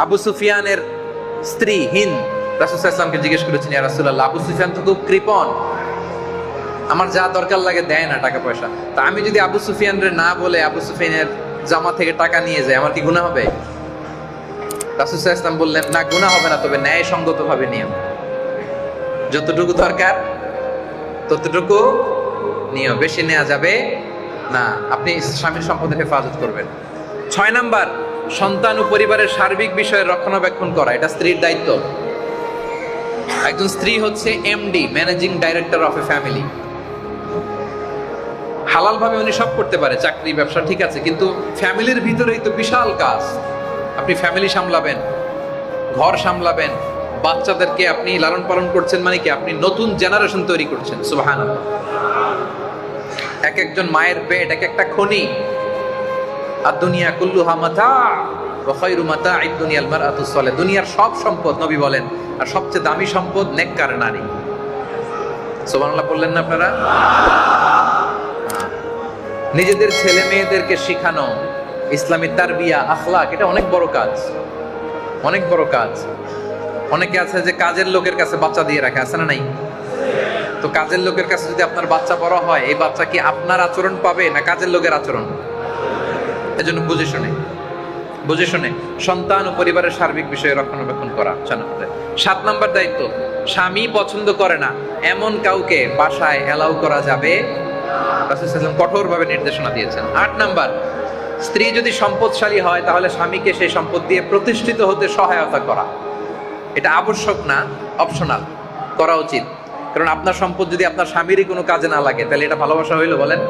আবু সুফিয়ানের স্ত্রী হিন্দ, রাসূল সাল্লাল্লাহু আলাইহি ওয়াসাল্লামকে জিজ্ঞেস করেছেন, ইয়া রাসূলুল্লাহ, আবু সুফিয়ান তো খুব কৃপণ, আমার যা দরকার লাগে দেয় না টাকা পয়সা, তা আমি যদি আবু সুফিয়ানরে না বলে আবু সুফিয়ানের জামা থেকে টাকা নিয়ে যায়, আমার কি গুনাহ হবে? রাসূল সাল্লাল্লাহু আলাইহি ওয়াসাল্লাম বললেন, না গুনাহ হবে না, তবে ন্যায়সঙ্গতভাবে নিও। যতটুকু দরকার ততটুকু নিও, বেশি নেওয়া যাবে না। আপনি স্বামীর সম্পদের হেফাজত করবেন। 6 নাম্বার, সন্তান ও পরিবারের সার্বিক বিষয়ের রক্ষণাবেক্ষণ করা, এটা স্ত্রীর দায়িত্ব। একজন স্ত্রী হচ্ছে MD, managing director of A family. হালাল ভাবে উনি সব করতে পারে, চাকরি ব্যবসা ঠিক আছে, কিন্তু ফ্যামিলির ভিতরেই তো বিশাল কাজ। আপনি ফ্যামিলি সামলাবেন, ঘর সামলাবেন, বাচ্চাদেরকে আপনি লালন পালন করছেন, মানে কি আপনি নতুন জেনারেশন তৈরি করছেন। সুবহানাল্লাহ। এক একজন মায়ের পেট এক একটা খনি। আর দুনিয়া কুল্লুহা মাতা ওয়া খায়রু মাতা'আদ দুনিয়াল মারআতুস সালিহা। দুনিয়ার সব সম্পদ নবী বলেন, আর সবচেয়ে দামি সম্পদ নেককার নারী। সুবহানাল্লাহ বললেন না আপনারা? নিজেদের ছেলে মেয়েদেরকে শেখানো ইসলামী তারবিয়া, আখলাক, এটা অনেক বড় কাজ, অনেক বড় কাজ। অনেকে আছে যে কাজের লোকের কাছে বাচ্চা দিয়ে রাখে, আছে না নাই? তো কাজের লোকের কাছে যদি আপনার বাচ্চা বড় হয়, এই বাচ্চা কি আপনার আচরণ পাবে না কাজের লোকের আচরণ? এজন্য বুঝে শুনে সন্তান ও পরিবারের সার্বিক বিষয়ে রক্ষণাবেক্ষণ করা। 7 নম্বর দায়িত্ব, স্বামী পছন্দ করে না এমন কাউকে বাসায় এলাও করা যাবে। রাসূল সাল্লাল্লাহু আলাইহি ওয়াসাল্লাম কঠোরভাবে নির্দেশনা দিয়েছেন। 8 নাম্বার, স্ত্রী যদি সম্পদশালী হয় তাহলে স্বামীকে সেই সম্পদ দিয়ে প্রতিষ্ঠিত হতে সহায়তা করা। এটা আবশ্যক না, অপশনাল, করা উচিত। কারণ আপনার সম্পদ যদি আপনার স্বামীরই কোনো কাজে না লাগে, তাহলে এটা ভালোবাসা হইলো বলেন?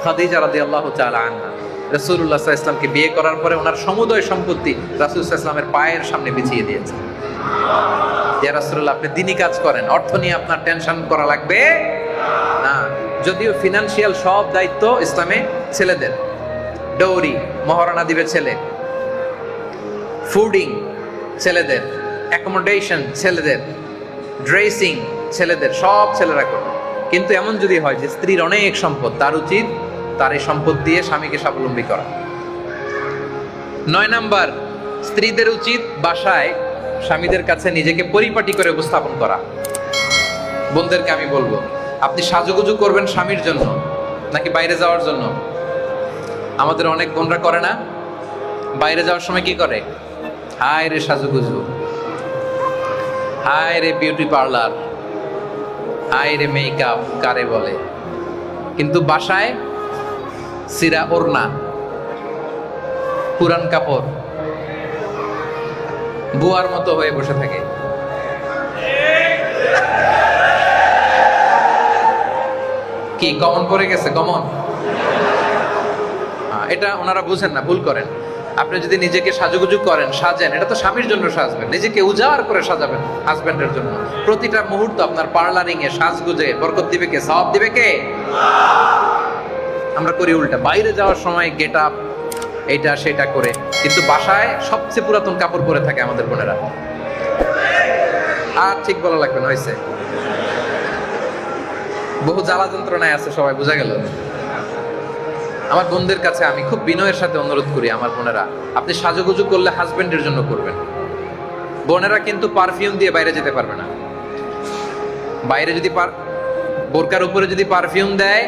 খাদিজা রাদিয়াল্লাহু তাআলা আনহা রাসূলুল্লাহ সাল্লাল্লাহু আলাইহি ওয়াসাল্লামকে বিয়ে করার পরে ওনার সমুদয় সম্পত্তি রাসূল সাল্লাল্লাহু আলাইহি ওয়াসাল্লামের পায়ের সামনে বিছিয়ে দিয়েছেন। ইয়া রাসূলুল্লাহ, আপনি দ্বীনি কাজ করেন, অর্থ নিয়ে আপনার টেনশন করা লাগবে না। যদিও ফিনান্সিয়াল সব দায়িত্ব ইসলামে ছেলেদের, ডৌরি মহারণা দিবে ছেলে, ফুডিং ছেলেদের, অ্যাকোমোডেশন ছেলেদের, ড্রেসিং ছেলেদের, সব ছেলেরা করবে। কিন্তু এমন যদি হয় যে স্ত্রীর অনেক সম্পদ, তার উচিত তার এই সম্পদ দিয়ে স্বামীকে স্বাবলম্বী করা। 9 নাম্বার, স্ত্রীদের উচিত বাসায় স্বামীদের কাছে নিজেকে পরিপাটি করে উপস্থাপন করা। বোনদেরকে আমি বলবো, আপনি সাজুগুজু করবেন স্বামীর জন্য নাকি বাইরে যাওয়ার জন্য? আমাদের অনেক বোনরা করে না, বাইরে যাওয়ার সময় কি করে? হায় রে সাজুগুজু, হায় রে বিউটি পার্লার, হায় রে মেকআপ কারে বলে। কিন্তু বাসায় সিরা ওড়না, পুরান কাপড়, বুয়ার মতো হয়ে বসে থাকে। কি কমন পড়ে গেছে? কমন। এটা ওনারা বুঝেন না, ভুল করেন। আপনি যদি নিজেকে সাজুগুজু করেন, সাজেন, এটা তো স্বামীর জন্য সাজবেন, নিজেকে উজাড় করে সাজাবেন হাজবেন্ডের জন্য। প্রতিটা মুহূর্ত আপনার পার্লারিং এ সাজগুজে বরকত দিবে কে? সওয়াব দিবে কে? আমরা করি উল্টা, বাইরে যাওয়ার সময় গেট আপ এইটা সেটা করে, কিন্তু বাসায় সবচেয়ে পুরাতন কাপড় পরে থাকে আমাদের বোনেরা। আর ঠিক বলা লাগবে না, হয়েছে। বহু জ্বালা যন্ত্রণায় আছে সবাই, বোঝা গেল। আমার বোনদের কাছে আমি খুব বিনয়ের সাথে অনুরোধ করি, আমার বোনেরা, আপনি সাজুগুজু করলে হাজবেন্ডের জন্য করবেন। বোনেরা কিন্তু পারফিউম দিয়ে বাইরে যেতে পারবে না। বাইরে যদি বোরকার উপরে যদি পারফিউম দেয়,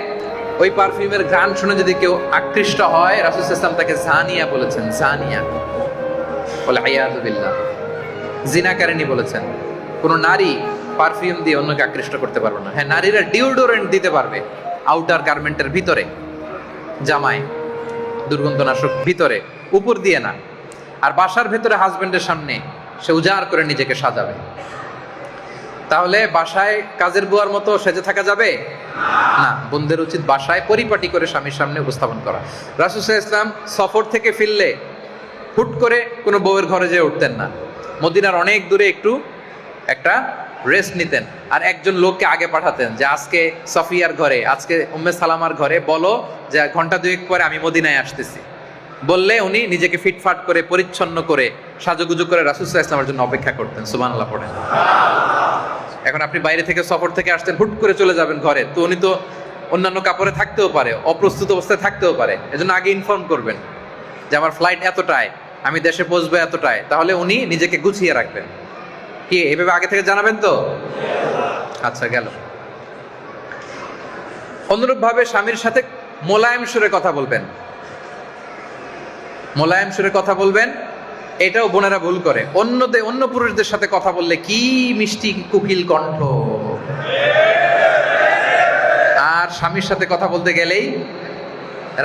ওই পারফিউমের ঘ্রাণ শুনে যদি কেউ আকৃষ্ট হয়, রাসূল সাল্লাল্লাহু আলাইহি ওয়াসাল্লাম তাকে জানিয়া বলেছেন, জানিয়া বলে আইয়াযু বিল্লাহ, জিনাকারিনী বলেছেন। কোন নারী পারফিউম দিয়ে অন্যকে আকৃষ্ট করতে পারবে না। হ্যাঁ, নারীরা ডিওডোরেন্ট দিতে পারবে আউটার গার্মেন্টের ভিতরে, জামায় দুর্গন্ধনাশক ভিতরে, উপর দিয়ে না। আর বাসার ভেতরে হাজবেন্ডের সামনে সে উজাড় করে নিজেকে সাজাবে। তাহলে বাসায় কাজের বুয়ার মতো সেজে থাকা যাবে না। বোনদের উচিত বাসায় পরিপাটি করে স্বামীর সামনে উপস্থাপন করা। রাসূল সাল্লাল্লাহু আলাইহি ওয়াসাল্লাম সফর থেকে ফিরলে হুট করে কোনো বউয়ের ঘরে যেয়ে উঠতেন না। মদিনার অনেক দূরে একটু একটা রেস্ট নিতেন, আর একজন লোককে আগে পাঠাতেন যে আজকে সফিয়ার ঘরে, আজকে উম্মে সালামার ঘরে বলো যে ঘন্টা 2 পরে আমি মদিনায় আসতেছি। বললে উনি নিজেকে ফিটফাট করে পরিচ্ছন্ন করে সাজুগুজু করে রাসূল সাল্লাল্লাহু আলাইহি ওয়াসাল্লামের জন্য অপেক্ষা করতেন। সুবহানাল্লাহ পড়েন। এখন আপনি বাইরে থেকে সফর থেকে আসতেন, হুট করে চলে যাবেন ঘরে, তো উনি তো অন্যান্য কাপড়ে থাকতেও পারে, অপ্রস্তুত অবস্থায় থাকতেও পারে। এজন্য আগে ইনফর্ম করবেন যে আমার ফ্লাইট এতটায়, আমি দেশে পৌঁছবো এতটায়, তাহলে উনি নিজেকে গুছিয়ে রাখবেন। কি এভাবে আগে থেকে জানাবেন তো? আচ্ছা, গেল। অনুরূপভাবে স্বামীর সাথে মোলায়েম সুরে কথা বলবেন। মোলায়েম সুরে কথা বলবেন। এটাও বোনেরা ভুল করে, অন্য পুরুষদের সাথে কথা বললে কি মিষ্টি কুকিল কণ্ঠ, আর স্বামীর সাথে কথা বলতে গেলেই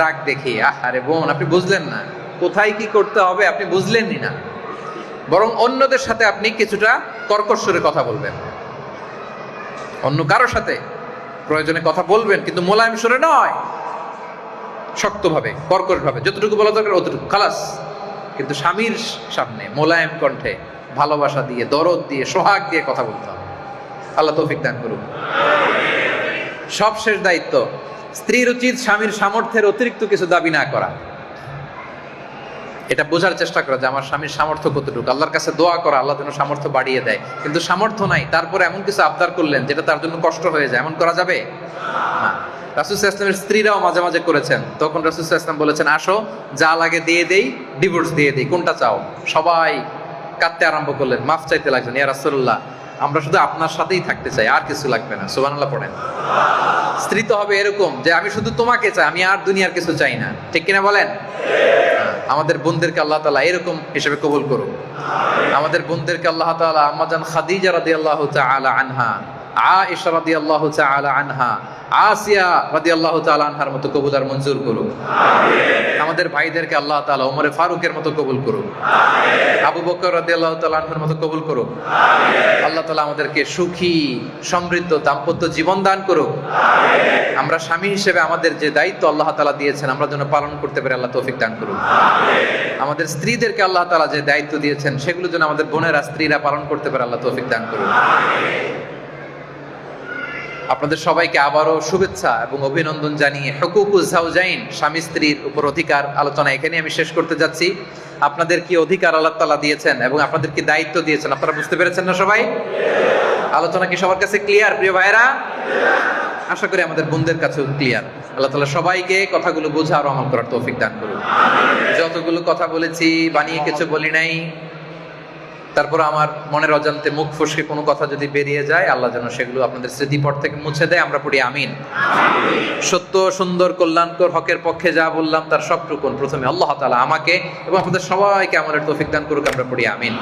রাগ দেখি। আরে বোন, আপনি বুঝলেন না কোথায় কি করতে হবে, আপনি বুঝলেনই না। বরং অন্যদের সাথে আপনি কিছুটা কর্কশ সুরে কথা বলবেন, অন্য কারোর সাথে প্রয়োজনে কথা বলবেন, কিন্তু মোলায়েম সুরে নয়, শক্তভাবে কর্কশভাবে, যতটুকু বলা দরকার অতটুকু খালাস। কিন্তু স্বামীর সামনে মোলায়েম কণ্ঠে ভালোবাসা দিয়ে, দরদ দিয়ে, সোহাগ দিয়ে কথা বলতে হবে। আল্লাহ তৌফিক দান করুন। সবশেষ দায়িত্ব, স্ত্রীর উচিত স্বামীর সামর্থ্যের অতিরিক্ত কিছু দাবি না করা। এটা বোঝার চেষ্টা করা যে আমার স্বামীর সামর্থ্য কতটুকু, আল্লাহর কাছে দোয়া করা আল্লাহ যেন সামর্থ্য বাড়িয়ে দেয়। কিন্তু সামর্থ্য নাই, তারপরে এমন কিছু আবদার করলেন যেটা তার জন্য কষ্ট হয়ে যায়, এমন করা যাবে না। রাসূল সাল্লাল্লাহু আলাইহি ওয়াসাল্লামের স্ত্রীরাও মাঝে মাঝে করেছেন, তখন রাসূল সাল্লাল্লাহু আলাইহি ওয়াসাল্লাম বলেছেন, আসো যা লাগে দিয়ে দেই, ডিভোর্স দিয়ে দেই, কোনটা চাও? সবাই কাঁদতে আরম্ভ করলেন, মাফ চাইতে লাগলেন, ইয়া রাসূলুল্লাহ আমরা শুধু আপনার সাথেই থাকতে চাই, আর কিছু লাগবে না। সুবহানাল্লাহ পড়েন। স্ত্রী তো হবে এরকম যে আমি শুধু তোমাকে চাই, আমি আর দুনিয়ার কিছু চাই না, ঠিক কিনা বলেন? আমাদের বোনদেরকে আল্লাহ তাআলা এরকম হিসেবে কবুল করুন। আমাদের বোনদেরকে আল্লাহ তাআলা আম্মা জান খাদিজা রাদিয়াল্লাহু তাআলা আনহা, আয়েশা রাদিয়াল্লাহু তাআলা আনহা, আসিয়া রাদিয়াল্লাহু তাআলা আনহার মতো কবুল আর মঞ্জুর করুন। আমাদের ভাইদেরকে আল্লাহ তাআলা ওমরে ফারুকের মতো কবুল করুন, আবু বকর রাদিয়াল্লাহু তাআলা আনহুর মতো কবুল করুন। আল্লাহ তাআলা আমাদেরকে সুখী সমৃদ্ধ দাম্পত্য জীবন দান করুন। আমরা স্বামী হিসেবে আমাদের যে দায়িত্ব আল্লাহ তাআলা দিয়েছেন আমরা যেন পালন করতে পারি, আল্লাহ তৌফিক দান করুন। আমাদের স্ত্রীদেরকে আল্লাহ তাআলা যে দায়িত্ব দিয়েছেন সেগুলো যেন আমাদের বোনেরা স্ত্রীরা পালন করতে পারে, আল্লাহ তৌফিক দান করুন। আপনাদের সবাইকে আবারও শুভেচ্ছা এবং অভিনন্দন জানিয়ে হুকুকুজ জাওজাইন, স্বামী স্ত্রীর উপর অধিকার আলোচনা এখানে আমি শেষ করতে যাচ্ছি। আপনাদের কি অধিকার আল্লাহ তাআলা দিয়েছেন এবং আপনাদের কি দায়িত্ব দিয়েছেন আপনারা বুঝতে পেরেছেন না সবাই? আলোচনা কি সবার কাছে ক্লিয়ার প্রিয় ভাইরা? আশা করি আমাদের বোনদের কাছেও ক্লিয়ার। আল্লাহ তাআলা সবাইকে কথাগুলো বোঝা আর আমল করার তৌফিক দান করুন। যতগুলো কথা বলেছি বানিয়ে কিছু বলি নাই, তারপর আমার মনের অজান্তে মুখ ফসকে কোনো কথা যদি বেরিয়ে যায় আল্লাহ যেন সেগুলো আপনাদের স্মৃতিপট থেকে মুছে দেয়, আমরা পড়ি আমিন। সত্য সুন্দর কল্যাণকর হকের পক্ষে যা বললাম তার সবটুকুন প্রথমে আল্লাহ তাআলা আমাকে এবং আপনাদের সবাইকে আমলের তৌফিক দান করুক, আমরা পড়ি আমিন।